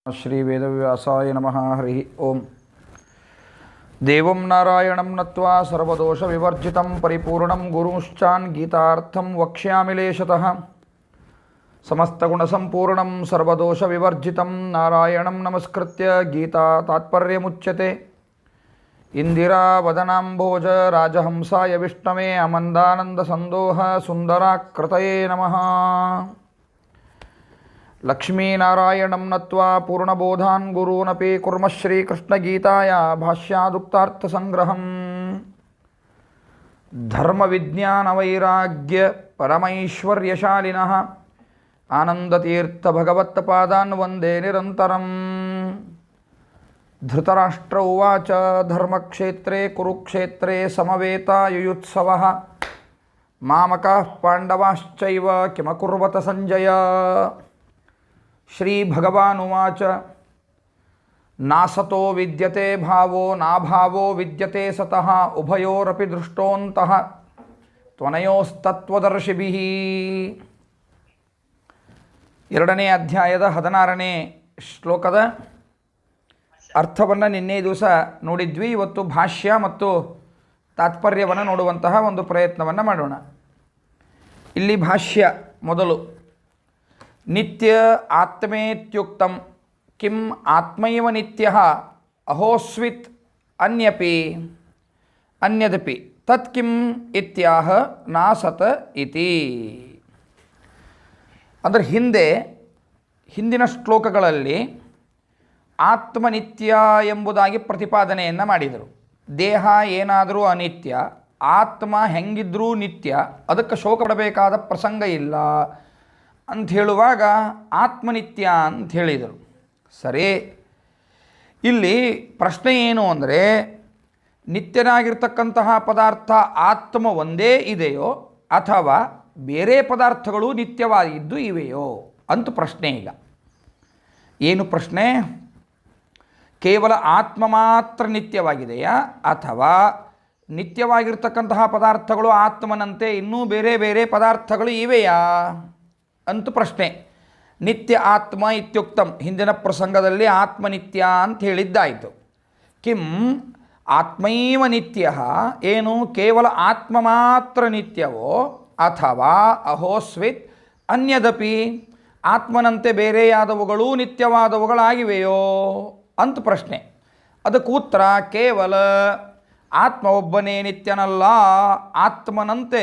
श्री वेदव्यासाय नमः। हरि ओम। देवं नारायणं नत्वा सर्वदोषविवर्जितं परिपूर्णं गुरुंश्चान् गीतार्थं वक्ष्यामि लेशतः। समस्तगुणसम्पूर्णं सर्वदोषविवर्जितं नारायणं नमस्कृत्य गीता तात्पर्यमुच्यते। इंदिरावदनाम्भोज राजहंसाय विष्णवे अमन्दानन्दसन्दोह सुन्दराकृतये नमः। लक्ष्मीनारायणं नत्वा पूर्णबोधान् गुरूनपि कुर्मः श्रीकृष्णगीताया भाष्यादुक्तार्थसङ्ग्रहम्। धर्मविज्ञानवैराग्य परमैश्वर्यशालिनः आनन्दतीर्थभगवत्पादान् वन्दे निरन्तरम्। धृतराष्ट्र उवाच धर्मक्षेत्रे कुरुक्षेत्रे समवेतायुयुत्सवः मामकाः पाण्डवाश्चैव किमकुर्वत सञ्जय। श्रीभगवानुवाच नासतो विद्यते भावो नाभावो विद्यते सतः उभयोरपि दृष्टोऽन्तः त्वनयोस्तत्त्वदर्शिभिः। ಎರಡನೇ ಅಧ್ಯಾಯದ 16ನೇ ಶ್ಲೋಕದ ಅರ್ಥವನ್ನು ನಿನ್ನೆ ದಿವಸ ನೋಡಿದ್ವಿ. ಇವತ್ತು ಭಾಷ್ಯ ಮತ್ತು ತಾತ್ಪರ್ಯವನ್ನು ನೋಡುವಂತಹ ಒಂದು ಪ್ರಯತ್ನವನ್ನು ಮಾಡೋಣ. ಇಲ್ಲಿ ಭಾಷ್ಯ ಮೊದಲು ನಿತ್ಯ ಆತ್ಮೇತ್ಯುಕ್ತಂ ಕಿಂ ಆತ್ಮೈವ ನಿತ್ಯಃ ಅಹೋಸ್ವಿತ್ ಅನ್ಯಪಿ ಅನ್ಯದಪಿ ತತ್ ಕಿಂ ಇತ್ಯಾಹ ನಾಸತ ಇತಿ. ಅಂದರೆ ಹಿಂದಿನ ಶ್ಲೋಕಗಳಲ್ಲಿ ಆತ್ಮನಿತ್ಯ ಎಂಬುದಾಗಿ ಪ್ರತಿಪಾದನೆಯನ್ನು ಮಾಡಿದರು. ದೇಹ ಏನಾದರೂ ಅನಿತ್ಯ, ಆತ್ಮ ಹೆಂಗಿದ್ರೂ ನಿತ್ಯ, ಅದಕ್ಕೆ ಶೋಕ ಪಡಬೇಕಾದ ಪ್ರಸಂಗ ಇಲ್ಲ ಅಂತ ಹೇಳುವಾಗ ಆತ್ಮನಿತ್ಯ ಅಂತ ಹೇಳಿದರು. ಸರಿ, ಇಲ್ಲಿ ಪ್ರಶ್ನೆ ಏನು ಅಂದರೆ, ನಿತ್ಯನಾಗಿರ್ತಕ್ಕಂತಹ ಪದಾರ್ಥ ಆತ್ಮ ಒಂದೇ ಇದೆಯೋ ಅಥವಾ ಬೇರೆ ಪದಾರ್ಥಗಳು ನಿತ್ಯವಾಗಿದ್ದು ಇವೆಯೋ ಅಂತ ಪ್ರಶ್ನೆ. ಈಗ ಏನು ಪ್ರಶ್ನೆ? ಕೇವಲ ಆತ್ಮ ಮಾತ್ರ ನಿತ್ಯವಾಗಿದೆಯಾ ಅಥವಾ ನಿತ್ಯವಾಗಿರ್ತಕ್ಕಂತಹ ಪದಾರ್ಥಗಳು ಆತ್ಮನಂತೆ ಇನ್ನೂ ಬೇರೆ ಬೇರೆ ಪದಾರ್ಥಗಳು ಇವೆಯಾ ಅಂತ ಪ್ರಶ್ನೆ. ನಿತ್ಯ ಆತ್ಮ ಇತ್ಯುಕ್ತಂ, ಹಿಂದಿನ ಪ್ರಸಂಗದಲ್ಲಿ ಆತ್ಮನಿತ್ಯ ಅಂತ ಹೇಳಿದ್ದಾಯಿತು. ಕಿಂ ಆತ್ಮೈವ ನಿತ್ಯ, ಏನು ಕೇವಲ ಆತ್ಮ ಮಾತ್ರ ನಿತ್ಯವೋ ಅಥವಾ ಅಹೋಸ್ವಿತ್ ಅನ್ಯದಪಿ ಆತ್ಮನಂತೆ ಬೇರೆಯಾದವುಗಳು ನಿತ್ಯವಾದವುಗಳಾಗಿವೆಯೋ ಅಂತ ಪ್ರಶ್ನೆ. ಅದಕ್ಕೆ ಉತ್ತರ ಕೇವಲ ಆತ್ಮ ಒಬ್ಬನೇ ನಿತ್ಯನಲ್ಲ, ಆತ್ಮನಂತೆ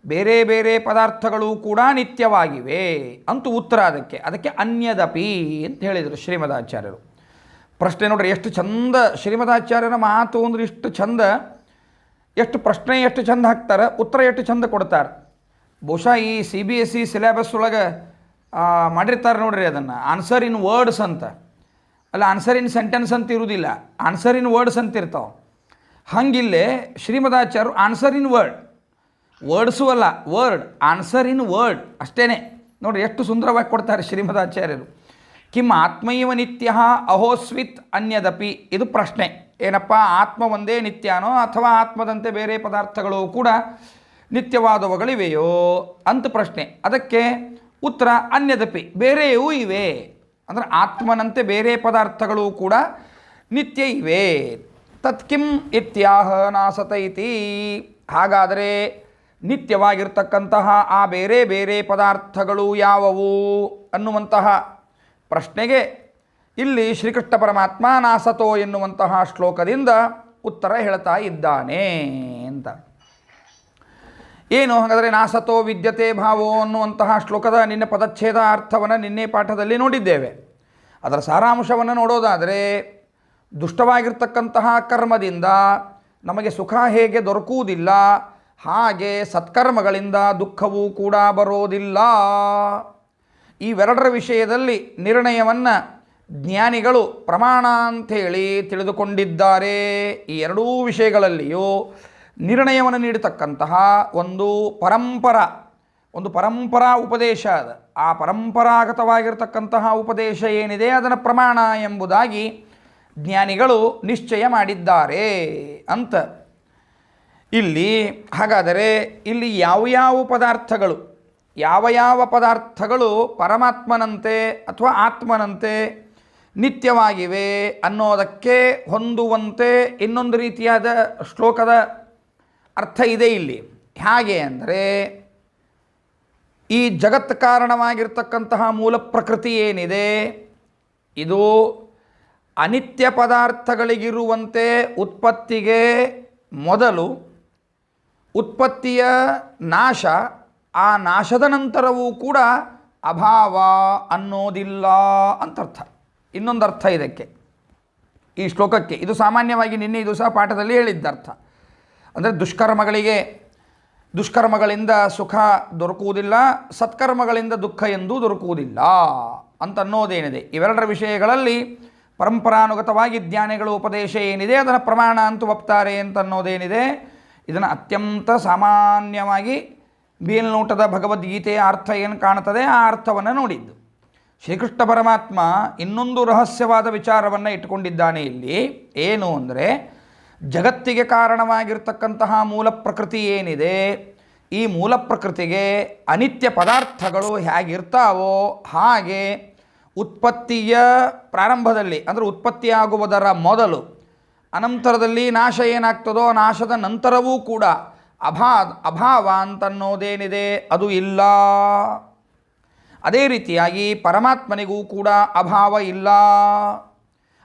ಬೇರೆ ಬೇರೆ ಪದಾರ್ಥಗಳು ಕೂಡ ನಿತ್ಯವಾಗಿವೆ ಅಂತ ಉತ್ತರ. ಅದಕ್ಕೆ ಅನ್ಯದಪಿ ಅಂತ ಹೇಳಿದರು ಶ್ರೀಮದಾಚಾರ್ಯರು. ಪ್ರಶ್ನೆ ನೋಡ್ರಿ ಎಷ್ಟು ಚಂದ, ಶ್ರೀಮದಾಚಾರ್ಯರ ಮಾತು ಅಂದ್ರೆ ಇಷ್ಟು ಚಂದ, ಎಷ್ಟು ಪ್ರಶ್ನೆ ಎಷ್ಟು ಚಂದ ಹಾಕ್ತಾರೆ, ಉತ್ತರ ಎಷ್ಟು ಚಂದ ಕೊಡ್ತಾರೆ. ಬಹುಶಃ ಈ CBSE ಸಿಲೆಬಸ್ ಒಳಗೆ ಮಾಡಿರ್ತಾರೆ ನೋಡ್ರಿ, ಅದನ್ನು ಆನ್ಸರ್ ಇನ್ ವರ್ಡ್ಸ್ ಅಂತ. ಅಲ್ಲ, ಆನ್ಸರ್ ಇನ್ ಸೆಂಟೆನ್ಸ್ ಅಂತ ಇರುವುದಿಲ್ಲ, ಆನ್ಸರ್ ಇನ್ ವರ್ಡ್ಸ್ ಅಂತ ಇರ್ತಾವೆ. ಹಂಗಿಲ್ಲೇ ಶ್ರೀಮದಾಚಾರ್ಯರು ಆನ್ಸರ್ ಇನ್ ವರ್ಡ್ಸು ಅಲ್ಲ, ವರ್ಡ್, ಆನ್ಸರ್ ಇನ್ ವರ್ಡ್ ಅಷ್ಟೇ ನೋಡಿರಿ ಎಷ್ಟು ಸುಂದರವಾಗಿ ಕೊಡ್ತಾರೆ ಶ್ರೀಮದಾಚಾರ್ಯರು. ಕಿಂ ಆತ್ಮೈವ ನಿತ್ಯ ಅಹೋಸ್ವಿತ್ ಅನ್ಯದಪಿ, ಇದು ಪ್ರಶ್ನೆ. ಏನಪ್ಪ, ಆತ್ಮ ಒಂದೇ ನಿತ್ಯನೋ ಅಥವಾ ಆತ್ಮದಂತೆ ಬೇರೆ ಪದಾರ್ಥಗಳು ಕೂಡ ನಿತ್ಯವಾದವುಗಳಿವೆಯೋ ಅಂತ ಪ್ರಶ್ನೆ. ಅದಕ್ಕೆ ಉತ್ತರ ಅನ್ಯದಪಿ, ಬೇರೆಯೂ ಇವೆ. ಅಂದರೆ ಆತ್ಮನಂತೆ ಬೇರೆ ಪದಾರ್ಥಗಳು ಕೂಡ ನಿತ್ಯ ಇವೆ. ತತ್ಕಿಂ ಇತ್ಯಾಹ ನಾಸತ ಇತಿ. ಹಾಗಾದರೆ ನಿತ್ಯವಾಗಿರ್ತಕ್ಕಂತಹ ಆ ಬೇರೆ ಬೇರೆ ಪದಾರ್ಥಗಳು ಯಾವುವು ಅನ್ನುವಂತಹ ಪ್ರಶ್ನೆಗೆ ಇಲ್ಲಿ ಶ್ರೀಕೃಷ್ಣ ಪರಮಾತ್ಮ ನಾಸತೋ ಎನ್ನುವಂತಹ ಶ್ಲೋಕದಿಂದ ಉತ್ತರ ಹೇಳ್ತಾ ಇದ್ದಾನೆ ಅಂತ. ಏನು ಹಾಗಾದರೆ ನಾಸತೋ ವಿದ್ಯತೆ ಭಾವೋ ಅನ್ನುವಂತಹ ಶ್ಲೋಕದ ನಿನ್ನೆ ಪದಚ್ಛೇದ ಅರ್ಥವನ್ನು ನಿನ್ನೆ ಪಾಠದಲ್ಲಿ ನೋಡಿದ್ದೇವೆ. ಅದರ ಸಾರಾಂಶವನ್ನು ನೋಡೋದಾದರೆ, ದುಷ್ಟವಾಗಿರ್ತಕ್ಕಂತಹ ಕರ್ಮದಿಂದ ನಮಗೆ ಸುಖ ಹೇಗೆ ದೊರಕುವುದಿಲ್ಲ, ಹಾಗೆ ಸತ್ಕರ್ಮಗಳಿಂದ ದುಃಖವೂ ಕೂಡ ಬರೋದಿಲ್ಲ. ಇವೆರಡರ ವಿಷಯದಲ್ಲಿ ನಿರ್ಣಯವನ್ನು ಜ್ಞಾನಿಗಳು ಪ್ರಮಾಣ ಅಂಥೇಳಿ ತಿಳಿದುಕೊಂಡಿದ್ದಾರೆ. ಈ ಎರಡೂ ವಿಷಯಗಳಲ್ಲಿಯೂ ನಿರ್ಣಯವನ್ನು ನೀಡತಕ್ಕಂತಹ ಒಂದು ಪರಂಪರಾ ಉಪದೇಶ ಅದು. ಆ ಪರಂಪರಾಗತವಾಗಿರ್ತಕ್ಕಂತಹ ಉಪದೇಶ ಏನಿದೆ ಅದನ್ನು ಪ್ರಮಾಣ ಎಂಬುದಾಗಿ ಜ್ಞಾನಿಗಳು ನಿಶ್ಚಯ ಮಾಡಿದ್ದಾರೆ ಅಂತ. ಇಲ್ಲಿ ಹಾಗಾದರೆ ಇಲ್ಲಿ ಯಾವ ಪದಾರ್ಥಗಳು ಪರಮಾತ್ಮನಂತೆ ಅಥವಾ ಆತ್ಮನಂತೆ ನಿತ್ಯವಾಗಿವೆ ಅನ್ನೋದಕ್ಕೆ ಹೊಂದುವಂತೆ ಇನ್ನೊಂದು ರೀತಿಯಾದ ಶ್ಲೋಕದ ಅರ್ಥ ಇದೆ ಇಲ್ಲಿ. ಹೇಗೆ ಅಂದರೆ, ಈ ಜಗತ್ ಕಾರಣವಾಗಿರ್ತಕ್ಕಂತಹ ಮೂಲ ಪ್ರಕೃತಿ ಏನಿದೆ, ಇದು ಅನಿತ್ಯ ಪದಾರ್ಥಗಳಿಗಿರುವಂತೆ ಉತ್ಪತ್ತಿಗೆ ಮೊದಲು, ಉತ್ಪತ್ತಿಯ ನಾಶ, ಆ ನಾಶದ ನಂತರವೂ ಕೂಡ ಅಭಾವ ಅನ್ನೋದಿಲ್ಲ ಅಂತರ್ಥ. ಇನ್ನೊಂದು ಅರ್ಥ ಇದಕ್ಕೆ, ಈ ಶ್ಲೋಕಕ್ಕೆ. ಇದು ಸಾಮಾನ್ಯವಾಗಿ ನಿನ್ನೆ ಇದು ಸಹ ಪಾಠದಲ್ಲಿ ಹೇಳಿದ್ದರ್ಥ. ಅಂದರೆ ದುಷ್ಕರ್ಮಗಳಿಂದ ಸುಖ ದೊರಕುವುದಿಲ್ಲ, ಸತ್ಕರ್ಮಗಳಿಂದ ದುಃಖ ಎಂದೂ ದೊರಕುವುದಿಲ್ಲ ಅಂತನ್ನೋದೇನಿದೆ, ಇವೆರಡರ ವಿಷಯಗಳಲ್ಲಿ ಪರಂಪರಾನುಗತವಾಗಿ ಜ್ಞಾನಿಗಳ ಉಪದೇಶ ಏನಿದೆ ಅದನ್ನು ಪ್ರಮಾಣ ಅಂತ ಒಪ್ತಾರೆ ಅಂತನ್ನೋದೇನಿದೆ, ಇದನ್ನು ಅತ್ಯಂತ ಸಾಮಾನ್ಯವಾಗಿ ಬೀಲ್ನೋಟದ ಭಗವದ್ಗೀತೆಯ ಅರ್ಥ ಏನು ಕಾಣುತ್ತದೆ ಆ ಅರ್ಥವನ್ನು ನೋಡಿದ್ದು. ಶ್ರೀಕೃಷ್ಣ ಪರಮಾತ್ಮ ಇನ್ನೊಂದು ರಹಸ್ಯವಾದ ವಿಚಾರವನ್ನು ಇಟ್ಟುಕೊಂಡಿದ್ದಾನೆ ಇಲ್ಲಿ. ಏನು ಅಂದರೆ, ಜಗತ್ತಿಗೆ ಕಾರಣವಾಗಿರ್ತಕ್ಕಂತಹ ಮೂಲ ಪ್ರಕೃತಿ ಏನಿದೆ, ಈ ಮೂಲ ಪ್ರಕೃತಿಗೆ ಅನಿತ್ಯ ಪದಾರ್ಥಗಳು ಹೇಗಿರ್ತಾವೋ ಹಾಗೆ ಉತ್ಪತ್ತಿಯ ಪ್ರಾರಂಭದಲ್ಲಿ, ಅಂದರೆ ಉತ್ಪತ್ತಿಯಾಗುವುದರ ಮೊದಲು, ಅನಂತರದಲ್ಲಿ ನಾಶ ಏನಾಗ್ತದೋ ನಾಶದ ನಂತರವೂ ಕೂಡ ಅಭಾವ ಅಂತನ್ನೋದೇನಿದೆ ಅದು ಇಲ್ಲ. ಅದೇ ರೀತಿಯಾಗಿ ಪರಮಾತ್ಮನಿಗೂ ಕೂಡ ಅಭಾವ ಇಲ್ಲ.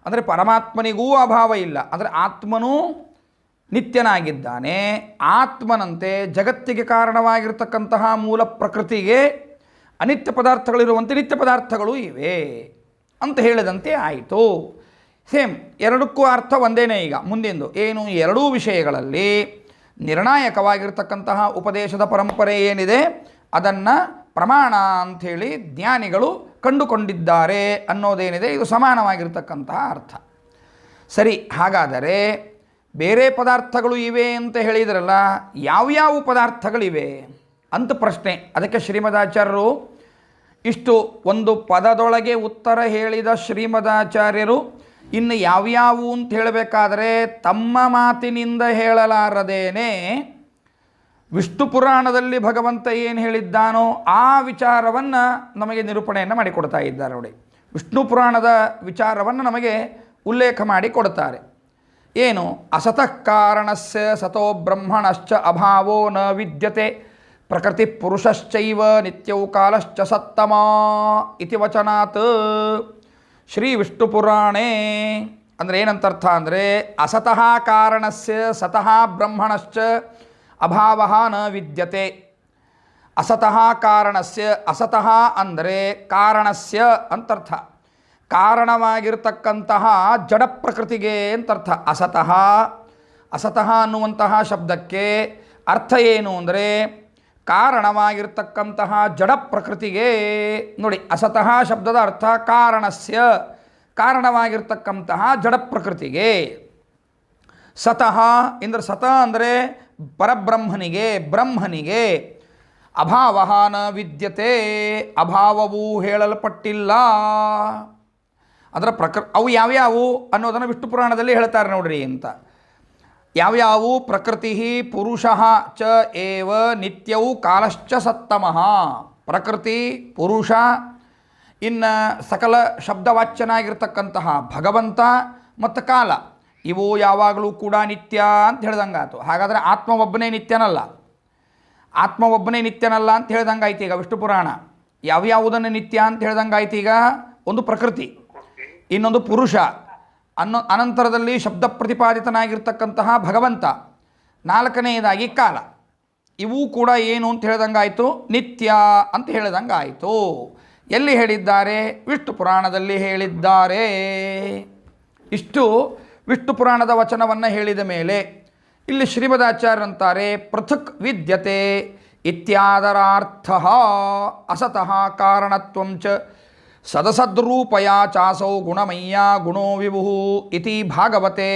ಅಂದರೆ ಪರಮಾತ್ಮನಿಗೂ ಅಭಾವ ಇಲ್ಲ, ಅಂದರೆ ಆತ್ಮನೂ ನಿತ್ಯನಾಗಿದ್ದಾನೆ. ಆತ್ಮನಂತೆ ಜಗತ್ತಿಗೆ ಕಾರಣವಾಗಿರ್ತಕ್ಕಂತಹ ಮೂಲ ಪ್ರಕೃತಿಗೆ ಅನಿತ್ಯ ಪದಾರ್ಥಗಳಿರುವಂತೆ ನಿತ್ಯ ಪದಾರ್ಥಗಳು ಇವೆ ಅಂತ ಹೇಳಿದಂತೆ ಆಯಿತು. ಸೇಮ್, ಎರಡಕ್ಕೂ ಅರ್ಥ ಒಂದೇನೇ. ಈಗ ಮುಂದಿಂದು ಏನು, ಎರಡೂ ವಿಷಯಗಳಲ್ಲಿ ನಿರ್ಣಾಯಕವಾಗಿರ್ತಕ್ಕಂತಹ ಉಪದೇಶದ ಪರಂಪರೆ ಏನಿದೆ ಅದನ್ನು ಪ್ರಮಾಣ ಅಂಥೇಳಿ ಜ್ಞಾನಿಗಳು ಕಂಡುಕೊಂಡಿದ್ದಾರೆ ಅನ್ನೋದೇನಿದೆ, ಇದು ಸಮಾನವಾಗಿರ್ತಕ್ಕಂತಹ ಅರ್ಥ. ಸರಿ, ಹಾಗಾದರೆ ಬೇರೆ ಪದಾರ್ಥಗಳು ಇವೆ ಅಂತ ಹೇಳಿದ್ರಲ್ಲ, ಯಾವ್ಯಾವ ಪದಾರ್ಥಗಳಿವೆ ಅಂತ ಪ್ರಶ್ನೆ. ಅದಕ್ಕೆ ಶ್ರೀಮದಾಚಾರ್ಯರು ಇಷ್ಟು ಒಂದು ಪದದೊಳಗೆ ಉತ್ತರ ಹೇಳಿದ ಶ್ರೀಮದಾಚಾರ್ಯರು ಇನ್ನು ಯಾವ್ಯಾವು ಅಂತ ಹೇಳಬೇಕಾದ್ರೆ ತಮ್ಮ ಮಾತಿನಿಂದ ಹೇಳಲಾರದೇನೆ ವಿಷ್ಣು ಪುರಾಣದಲ್ಲಿ ಭಗವಂತ ಏನು ಹೇಳಿದ್ದಾನೋ ಆ ವಿಚಾರವನ್ನು ನಮಗೆ ನಿರೂಪಣೆಯನ್ನು ಮಾಡಿಕೊಡ್ತಾ ಇದ್ದಾರೆ ನೋಡಿ. ವಿಷ್ಣು ಪುರಾಣದ ವಿಚಾರವನ್ನು ನಮಗೆ ಉಲ್ಲೇಖ ಮಾಡಿ ಕೊಡ್ತಾರೆ. ಏನು, ಅಸತಃ ಕಾರಣಸ್ಯ ಸತೋ ಬ್ರಹ್ಮಣಶ್ಚ ಅಭಾವೋ ನ ವಿದ್ಯತೆ ಪ್ರಕೃತಿ ಪುರುಷಶ್ಚೈವ ನಿತ್ಯೌ ಕಾಲಶ್ಚ ಸತ್ತಮ ಇತಿ ವಚನಾತ್ ಶ್ರೀ ವಿಷ್ಣು ಪುರಾಣೇ. ಅಂದರೆ ಏನಂತರ್ಥ ಅಂದರೆ, ಅಸತಃ ಕಾರಣಸ್ಯ ಸತಃ ಬ್ರಹ್ಮಣಶ್ಚ ಅಭಾವ ನ ವಿದ್ಯತೆ. ಅಸತಃ ಕಾರಣಸ್ಯ, ಅಸತಃ ಅಂದರೆ ಕಾರಣಸ್ಯ ಅಂತರ್ಥ, ಕಾರಣವಾಗಿರ್ತಕ್ಕಂತಹ ಜಡ ಪ್ರಕೃತಿಗೆ ಅಂತರ್ಥ. ಅಸತಃ ಅನ್ನುವಂತಹ ಶಬ್ದಕ್ಕೆ ಅರ್ಥ ಏನು ಅಂದರೆ ಕಾರಣವಾಗಿರ್ತಕ್ಕಂತಹ ಜಡ ಪ್ರಕೃತಿಗೆ. ನೋಡಿ, ಅಸತಃ ಶಬ್ದದ ಅರ್ಥ ಕಾರಣಸ್ಯ, ಕಾರಣವಾಗಿರ್ತಕ್ಕಂತಹ ಜಡ ಪ್ರಕೃತಿಗೆ. ಸತಃ ಎಂದರೆ ಸತ ಅಂದರೆ ಪರಬ್ರಹ್ಮನಿಗೆ, ಬ್ರಹ್ಮನಿಗೆ. ಅಭಾವ ನ ವಿದ್ಯತೆ, ಅಭಾವವು ಹೇಳಲ್ಪಟ್ಟಿಲ್ಲ. ಅದರ ಅವು ಯಾವ್ಯಾವು ಅನ್ನೋದನ್ನು ವಿಷ್ಣು ಪುರಾಣದಲ್ಲಿ ಹೇಳ್ತಾರೆ ನೋಡ್ರಿ ಅಂತ. ಯಾವ್ಯಾವು, ಪ್ರಕೃತಿ ಪುರುಷ ಚ ಏವ ನಿತ್ಯವು ಕಾಲಶ್ಚ ಸತ್ತಮಃ. ಪ್ರಕೃತಿ, ಪುರುಷ, ಇನ್ನು ಸಕಲ ಶಬ್ದವಾಚ್ಯನಾಗಿರ್ತಕ್ಕಂತಹ ಭಗವಂತ ಮತ್ತು ಕಾಲ, ಇವು ಯಾವಾಗಲೂ ಕೂಡ ನಿತ್ಯ ಅಂತ ಹೇಳ್ದಂಗಾಯ್ತು. ಹಾಗಾದರೆ ಆತ್ಮ ಒಬ್ಬನೇ ನಿತ್ಯನಲ್ಲ, ಆತ್ಮ ಒಬ್ಬನೇ ನಿತ್ಯನಲ್ಲ ಅಂತ ಹೇಳ್ದಂಗಾಯ್ತು ಈಗ ವಿಷ್ಣು ಪುರಾಣ. ಯಾವ್ಯಾವುದನ್ನು ನಿತ್ಯ ಅಂತ ಹೇಳ್ದಂಗಾಯ್ತು ಈಗ. ಒಂದು ಪ್ರಕೃತಿ, ಇನ್ನೊಂದು ಪುರುಷ, ಅನಂತರದಲ್ಲಿ ಶಬ್ದ ಪ್ರತಿಪಾದಿತನಾಗಿರ್ತಕ್ಕಂತಹ ಭಗವಂತ, ನಾಲ್ಕನೆಯದಾಗಿ ಕಾಲ. ಇವೂ ಕೂಡ ಏನು ಅಂತ ಹೇಳ್ದಂಗಾಯಿತು, ನಿತ್ಯ ಅಂತ ಹೇಳ್ದಂಗಾಯಿತು. ಎಲ್ಲಿ ಹೇಳಿದ್ದಾರೆ? ವಿಷ್ಣು ಪುರಾಣದಲ್ಲಿ ಹೇಳಿದ್ದಾರೆ. ಇಷ್ಟು ವಿಷ್ಣು ಪುರಾಣದ ವಚನವನ್ನು ಹೇಳಿದ ಮೇಲೆ ಇಲ್ಲಿ ಶ್ರೀಮದಾಚಾರ್ಯರಂತಾರೆ, ಪೃಥಕ್ ವಿದ್ಯತೆ ಇತ್ಯಾದರಾರ್ಥ ಅಸತಃ ಕಾರಣತ್ವಂಚ ಸದಸದ್ರೂಪಯ ಚಾಸೌ ಗುಣಮಯ್ಯ ಗುಣೋ ವಿಭು ಇತಿ ಭಾಗವತೆ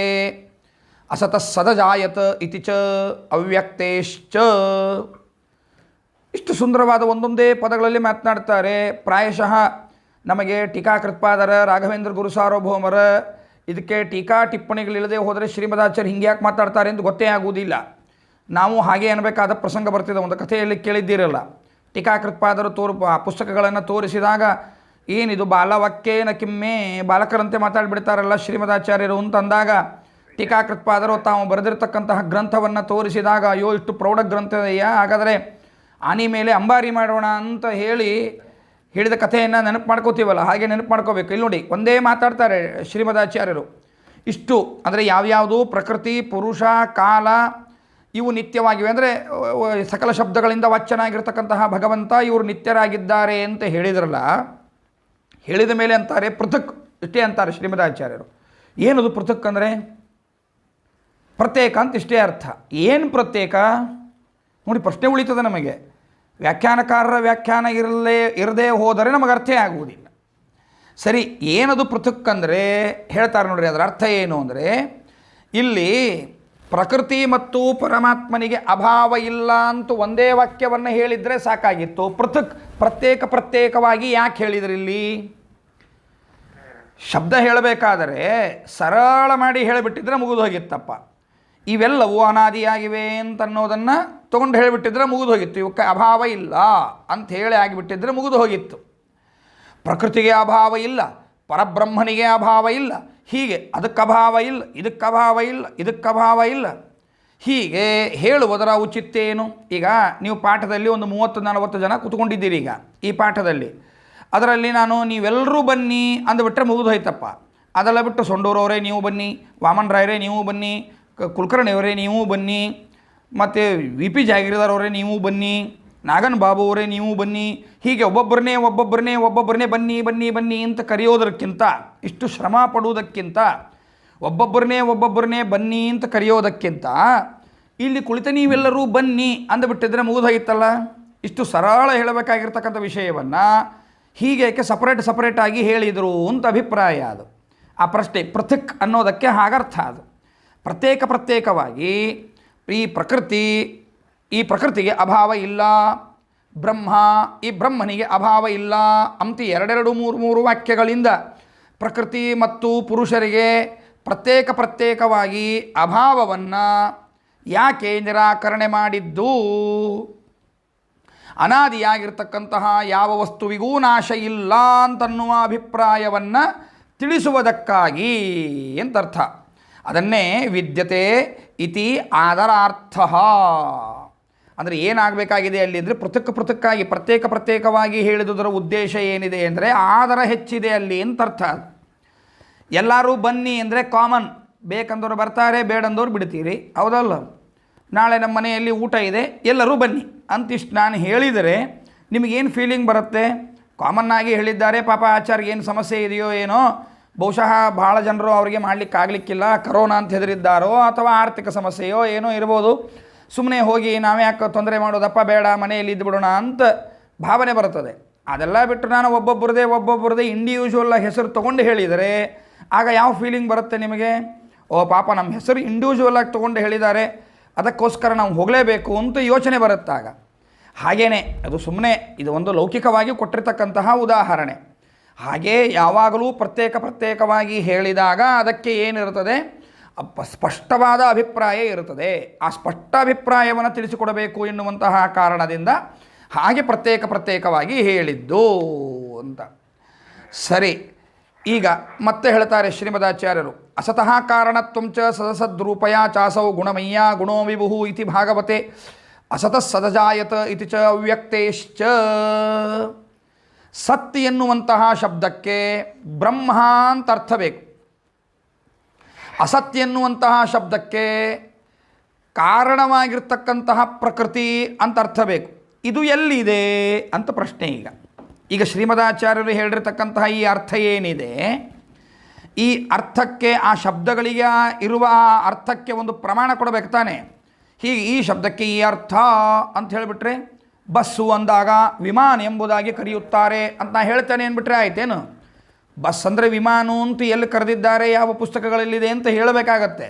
ಅಸತಃ ಸದಜಾಯತ ಇತಿ ಚ ಅವ್ಯಕ್ತೇಶ್ಚ. ಇಷ್ಟು ಸುಂದರವಾದ ಒಂದೊಂದೇ ಪದಗಳಲ್ಲಿ ಮಾತನಾಡ್ತಾರೆ. ಪ್ರಾಯಶಃ ನಮಗೆ ಟೀಕಾಕೃತ್ಪಾದರ ರಾಘವೇಂದ್ರ ಗುರು ಸಾರ್ವಭೌಮರ ಇದಕ್ಕೆ ಟೀಕಾ ಟಿಪ್ಪಣಿಗಳಿಲ್ಲದೆ ಹೋದರೆ ಶ್ರೀಮದಾಚಾರ್ಯ ಹಿಂಗೆ ಯಾಕೆ ಮಾತಾಡ್ತಾರೆ ಎಂದು ಗೊತ್ತೇ ಆಗುವುದಿಲ್ಲ. ನಾವು ಹಾಗೆ ಅನ್ನಬೇಕಾದ ಪ್ರಸಂಗ ಬರ್ತಿದೆ. ಒಂದು ಕಥೆಯಲ್ಲಿ ಕೇಳಿದ್ದೀರಲ್ಲ, ಟೀಕಾಕೃತ್ಪಾದರು ಪುಸ್ತಕಗಳನ್ನು ತೋರಿಸಿದಾಗ ಏನಿದು ಬಾಲವಾಕ್ಯೇನ ಕಿಮ್ಮೆ, ಬಾಲಕರಂತೆ ಮಾತಾಡಿಬಿಡ್ತಾರಲ್ಲ ಶ್ರೀಮದಾಚಾರ್ಯರು ಅಂತಂದಾಗ ಟೀಕಾಕೃತ್ಪಾದರು ತಾವು ಬರೆದಿರ್ತಕ್ಕಂತಹ ಗ್ರಂಥವನ್ನು ತೋರಿಸಿದಾಗ ಅಯ್ಯೋ ಇಷ್ಟು ಪ್ರೌಢ ಗ್ರಂಥ ಇದೆಯಾ, ಹಾಗಾದರೆ ಆನೆ ಮೇಲೆ ಅಂಬಾರಿ ಮಾಡೋಣ ಅಂತ ಹೇಳಿದ ಕಥೆಯನ್ನು ನೆನಪು ಮಾಡ್ಕೋತೀವಲ್ಲ, ಹಾಗೆ ನೆನಪು ಮಾಡ್ಕೋಬೇಕು. ಇಲ್ಲಿ ನೋಡಿ ಒಂದೇ ಮಾತಾಡ್ತಾರೆ ಶ್ರೀಮದಾಚಾರ್ಯರು. ಇಷ್ಟು ಅಂದರೆ ಯಾವ್ಯಾವುದು ಪ್ರಕೃತಿ, ಪುರುಷ, ಕಾಲ ಇವು ನಿತ್ಯವಾಗಿವೆ, ಅಂದರೆ ಸಕಲ ಶಬ್ದಗಳಿಂದ ವಾಚ್ಯನಾಗಿರ್ತಕ್ಕಂತಹ ಭಗವಂತ ಇವರು ನಿತ್ಯರಾಗಿದ್ದಾರೆ ಅಂತ ಹೇಳಿದ್ರಲ್ಲ, ಹೇಳಿದ ಮೇಲೆ ಅಂತಾರೆ ಪೃಥಕ್, ಇಷ್ಟೇ ಅಂತಾರೆ ಶ್ರೀಮದಾಚಾರ್ಯರು. ಏನದು ಪೃಥಕ್ ಅಂದರೆ ಪ್ರತ್ಯೇಕ ಅಂತ ಇಷ್ಟೇ ಅರ್ಥ. ಏನು ಪ್ರತ್ಯೇಕ ನೋಡಿ, ಪ್ರಶ್ನೆ ಉಳಿತದೆ ನಮಗೆ. ವ್ಯಾಖ್ಯಾನಕಾರರ ವ್ಯಾಖ್ಯಾನ ಇರದೇ ಹೋದರೆ ನಮಗೆ ಅರ್ಥ ಆಗುವುದಿಲ್ಲ. ಸರಿ, ಏನದು ಪೃಥಕ್ ಅಂದರೆ ಹೇಳ್ತಾರೆ ನೋಡ್ರಿ, ಅದರ ಅರ್ಥ ಏನು ಅಂದರೆ ಇಲ್ಲಿ ಪ್ರಕೃತಿ ಮತ್ತು ಪರಮಾತ್ಮನಿಗೆ ಅಭಾವ ಇಲ್ಲ ಅಂತ ಒಂದೇ ವಾಕ್ಯವನ್ನು ಹೇಳಿದರೆ ಸಾಕಾಗಿತ್ತು. ಪೃಥಕ್ ಪ್ರತ್ಯೇಕವಾಗಿ ಯಾಕೆ ಹೇಳಿದ್ರಿ ಇಲ್ಲಿ? ಶಬ್ದ ಹೇಳಬೇಕಾದರೆ ಸರಳ ಮಾಡಿ ಹೇಳಿಬಿಟ್ಟಿದ್ರೆ ಮುಗಿದು ಹೋಗಿತ್ತಪ್ಪ. ಇವೆಲ್ಲವೂ ಅನಾದಿಯಾಗಿವೆ ಅಂತನ್ನೋದನ್ನು ತೊಗೊಂಡು ಹೇಳಿಬಿಟ್ಟಿದ್ರೆ ಮುಗಿದು ಹೋಗಿತ್ತು. ಇವಕ್ಕೆ ಅಭಾವ ಇಲ್ಲ ಅಂತ ಹೇಳಿ ಆಗಿಬಿಟ್ಟಿದ್ರೆ ಮುಗಿದು ಹೋಗಿತ್ತು. ಪ್ರಕೃತಿಗೆ ಅಭಾವ ಇಲ್ಲ, ಪರಬ್ರಹ್ಮನಿಗೆ ಅಭಾವ ಇಲ್ಲ, ಹೀಗೆ ಅದಕ್ಕೆ ಅಭಾವ ಇಲ್ಲ, ಇದಕ್ಕೆ ಅಭಾವ ಇಲ್ಲ, ಇದಕ್ಕೆ ಅಭಾವ ಇಲ್ಲ, ಹೀಗೆ ಹೇಳುವುದರ ಔಚಿತ್ಯೇನು? ಈಗ ನೀವು ಪಾಠದಲ್ಲಿ ಒಂದು 30-40 ಜನ ಕೂತ್ಕೊಂಡಿದ್ದೀರಿ. ಈಗ ಈ ಪಾಠದಲ್ಲಿ ಅದರಲ್ಲಿ ನಾನು ನೀವೆಲ್ಲರೂ ಬನ್ನಿ ಅಂದುಬಿಟ್ರೆ ಮುಗಿದು ಹೋಯ್ತಪ್ಪ. ಅದೆಲ್ಲ ಬಿಟ್ಟು ಸೊಂಡೂರವರೇ ನೀವು ಬನ್ನಿ, ವಾಮನ್ ರಾಯರೇ ನೀವು ಬನ್ನಿ, ಕುಲಕರ್ಣಿಯವರೇ ನೀವು ಬನ್ನಿ, ಮತ್ತು ವಿ ಪಿ ಜಾಗೀರ್ದಾರವರೇ ನೀವು ಬನ್ನಿ, ನಾಗನ್ ಬಾಬು ಅವರೇ ನೀವು ಬನ್ನಿ, ಹೀಗೆ ಒಬ್ಬೊಬ್ಬರನ್ನೇ ಬನ್ನಿ ಅಂತ ಕರೆಯೋದಕ್ಕಿಂತ, ಇಷ್ಟು ಶ್ರಮ ಪಡುವುದಕ್ಕಿಂತ, ಒಬ್ಬೊಬ್ಬರನ್ನೇ ಬನ್ನಿ ಅಂತ ಕರೆಯೋದಕ್ಕಿಂತ ಇಲ್ಲಿ ಕುಳಿತ ನೀವೆಲ್ಲರೂ ಬನ್ನಿ ಅಂದುಬಿಟ್ಟಿದ್ರೆ ಮುಗಿದೋಗಿತ್ತಲ್ಲ. ಇಷ್ಟು ಸರಳ ಹೇಳಬೇಕಾಗಿರ್ತಕ್ಕಂಥ ವಿಷಯವನ್ನು ಹೀಗೇಕೆ ಸಪರೇಟಾಗಿ ಹೇಳಿದರು ಅಂತ ಅಭಿಪ್ರಾಯ. ಅದು ಆ ಪ್ರಶ್ನೆ ಪೃಥಕ್ ಅನ್ನೋದಕ್ಕೆ ಹಾಗರ್ಥ. ಅದು ಪ್ರತ್ಯೇಕವಾಗಿ ಈ ಪ್ರಕೃತಿಗೆ ಅಭಾವ ಇಲ್ಲ, ಈ ಬ್ರಹ್ಮನಿಗೆ ಅಭಾವ ಇಲ್ಲ ಅಂತ 2-3 ವಾಕ್ಯಗಳಿಂದ ಪ್ರಕೃತಿ ಮತ್ತು ಪುರುಷರಿಗೆ ಪ್ರತ್ಯೇಕವಾಗಿ ಅಭಾವವನ್ನು ಯಾಕೆ ನಿರಾಕರಣೆ ಮಾಡಿದ್ದು? ಅನಾದಿಯಾಗಿರ್ತಕ್ಕಂತಹ ಯಾವ ವಸ್ತುವಿಗೂ ನಾಶ ಇಲ್ಲ ಅಂತನ್ನುವ ಅಭಿಪ್ರಾಯವನ್ನು ತಿಳಿಸುವುದಕ್ಕಾಗಿ ಅಂತರ್ಥ. ಅದನ್ನೇ ವಿದ್ಯತೆ ಇತಿ ಆದರಾರ್ಥ. ಅಂದರೆ ಏನಾಗಬೇಕಾಗಿದೆ ಅಲ್ಲಿ ಅಂದರೆ ಪೃಥಕ್ಕಾಗಿ ಪ್ರತ್ಯೇಕವಾಗಿ ಹೇಳಿದುದರ ಉದ್ದೇಶ ಏನಿದೆ ಅಂದರೆ ಆದರ ಹೆಚ್ಚಿದೆ ಅಲ್ಲಿ ಅಂತರ್ಥ. ಎಲ್ಲರೂ ಬನ್ನಿ ಅಂದರೆ ಕಾಮನ್, ಬೇಕಂದವರು ಬರ್ತಾರೆ, ಬೇಡಂದವ್ರು ಬಿಡ್ತೀರಿ, ಹೌದಲ್ಲ? ನಾಳೆ ನಮ್ಮ ಮನೆಯಲ್ಲಿ ಊಟ ಇದೆ, ಎಲ್ಲರೂ ಬನ್ನಿ ಅಂತಿಷ್ಟು ನಾನು ಹೇಳಿದರೆ ನಿಮಗೇನು ಫೀಲಿಂಗ್ ಬರುತ್ತೆ? ಕಾಮನ್ನಾಗಿ ಹೇಳಿದ್ದಾರೆ, ಪಾಪ ಆಚಾರ್ಯ ಏನು ಸಮಸ್ಯೆ ಇದೆಯೋ ಏನೋ, ಬಹುಶಃ ಭಾಳ ಜನರು ಅವರಿಗೆ ಮಾಡಲಿಕ್ಕಾಗಲಿಕ್ಕಿಲ್ಲ, ಕರೋನಾ ಅಂತ ಹೆದರಿದ್ದಾರೋ ಅಥವಾ ಆರ್ಥಿಕ ಸಮಸ್ಯೆಯೋ ಏನೋ ಇರ್ಬೋದು, ಸುಮ್ಮನೆ ಹೋಗಿ ನಾವು ಯಾಕೆ ತೊಂದರೆ ಮಾಡೋದಪ್ಪ, ಬೇಡ ಮನೆಯಲ್ಲಿ ಇದ್ದುಬಿಡೋಣ ಅಂತ ಭಾವನೆ ಬರ್ತದೆ. ಅದೆಲ್ಲ ಬಿಟ್ಟು ನಾನು ಒಬ್ಬೊಬ್ಬರದೇ ಇಂಡಿವಿಜುವಲ್ ಹೆಸರು ತೊಗೊಂಡು ಹೇಳಿದರೆ ಆಗ ಯಾವ ಫೀಲಿಂಗ್ ಬರುತ್ತೆ ನಿಮಗೆ? ಓ ಪಾಪ ನಮ್ಮ ಹೆಸರು ಇಂಡಿವಿಜುವಲಾಗಿ ತೊಗೊಂಡು ಹೇಳಿದ್ದಾರೆ, ಅದಕ್ಕೋಸ್ಕರ ನಾವು ಹೋಗಲೇಬೇಕು ಅಂತ ಯೋಚನೆ ಬರುತ್ತಾಗ. ಹಾಗೇ ಅದು ಸುಮ್ಮನೆ ಇದು ಒಂದು ಲೌಕಿಕವಾಗಿ ಕೊಟ್ಟಿರ್ತಕ್ಕಂತಹ ಉದಾಹರಣೆ. ಹಾಗೇ ಯಾವಾಗಲೂ ಪ್ರತ್ಯೇಕವಾಗಿ ಹೇಳಿದಾಗ ಅದಕ್ಕೆ ಏನಿರುತ್ತದೆ? ಸ್ಪಷ್ಟವಾದ ಅಭಿಪ್ರಾಯ ಇರುತ್ತದೆ. ಆ ಸ್ಪಷ್ಟ ಅಭಿಪ್ರಾಯವನ್ನು ತಿಳಿಸಿಕೊಡಬೇಕು ಎನ್ನುವಂತಹ ಕಾರಣದಿಂದ ಹಾಗೆ ಪ್ರತ್ಯೇಕವಾಗಿ ಹೇಳಿದ್ದು ಅಂತ. ಸರಿ, ಈಗ ಮತ್ತೆ ಹೇಳ್ತಾರೆ ಶ್ರೀಮದಾಚಾರ್ಯರು, ಅಸತಃ ಕಾರಣತ್ವಂಚ ಸದಸದ್ರೂಪಯ ಚಾಸೌ ಗುಣಮಯ್ಯ ಗುಣೋ ವಿಭು ಇತಿ ಭಾಗವತೆ ಅಸತಃ ಸದಜಾಯತ ಇತಿ ಚ ಅವ್ಯಕ್ತೇಶ್ಚ. ಸತ್ ಎನ್ನುವಂತಹ ಶಬ್ದಕ್ಕೆ ಬ್ರಹ್ಮ ಅಂತ ಅರ್ಥ ಬೇಕು. ಅಸತ್ ಎನ್ನುವಂತಹ ಶಬ್ದಕ್ಕೆ ಕಾರಣವಾಗಿರ್ತಕ್ಕಂತಹ ಪ್ರಕೃತಿ ಅಂತ ಅರ್ಥ ಬೇಕು. ಇದು ಎಲ್ಲಿದೆ ಅಂತ ಪ್ರಶ್ನೆ. ಈಗ ಶ್ರೀಮದಾಚಾರ್ಯರು ಹೇಳಿರ್ತಕ್ಕಂತಹ ಈ ಅರ್ಥ ಏನಿದೆ, ಈ ಅರ್ಥಕ್ಕೆ ಆ ಶಬ್ದಗಳಿಗೆ ಇರುವ ಆ ಅರ್ಥಕ್ಕೆ ಒಂದು ಪ್ರಮಾಣ ಕೊಡಬೇಕು ತಾನೆ. ಹೀಗೆ ಈ ಶಬ್ದಕ್ಕೆ ಈ ಅರ್ಥ ಅಂತ ಹೇಳಿಬಿಟ್ರೆ, ಬಸ್ಸು ಅಂದಾಗ ವಿಮಾನ ಎಂಬುದಾಗಿ ಕರೆಯುತ್ತಾರೆ ಅಂತ ನಾ ಹೇಳ್ತೇನೆ ಅಂದ್ಬಿಟ್ರೆ ಆಯ್ತೇನು? ಬಸ್ ಅಂದರೆ ವಿಮಾನ ಅಂತ ಎಲ್ಲಿ ಕರೆದಿದ್ದಾರೆ, ಯಾವ ಪುಸ್ತಕಗಳಲ್ಲಿದೆ ಅಂತ ಹೇಳಬೇಕಾಗತ್ತೆ.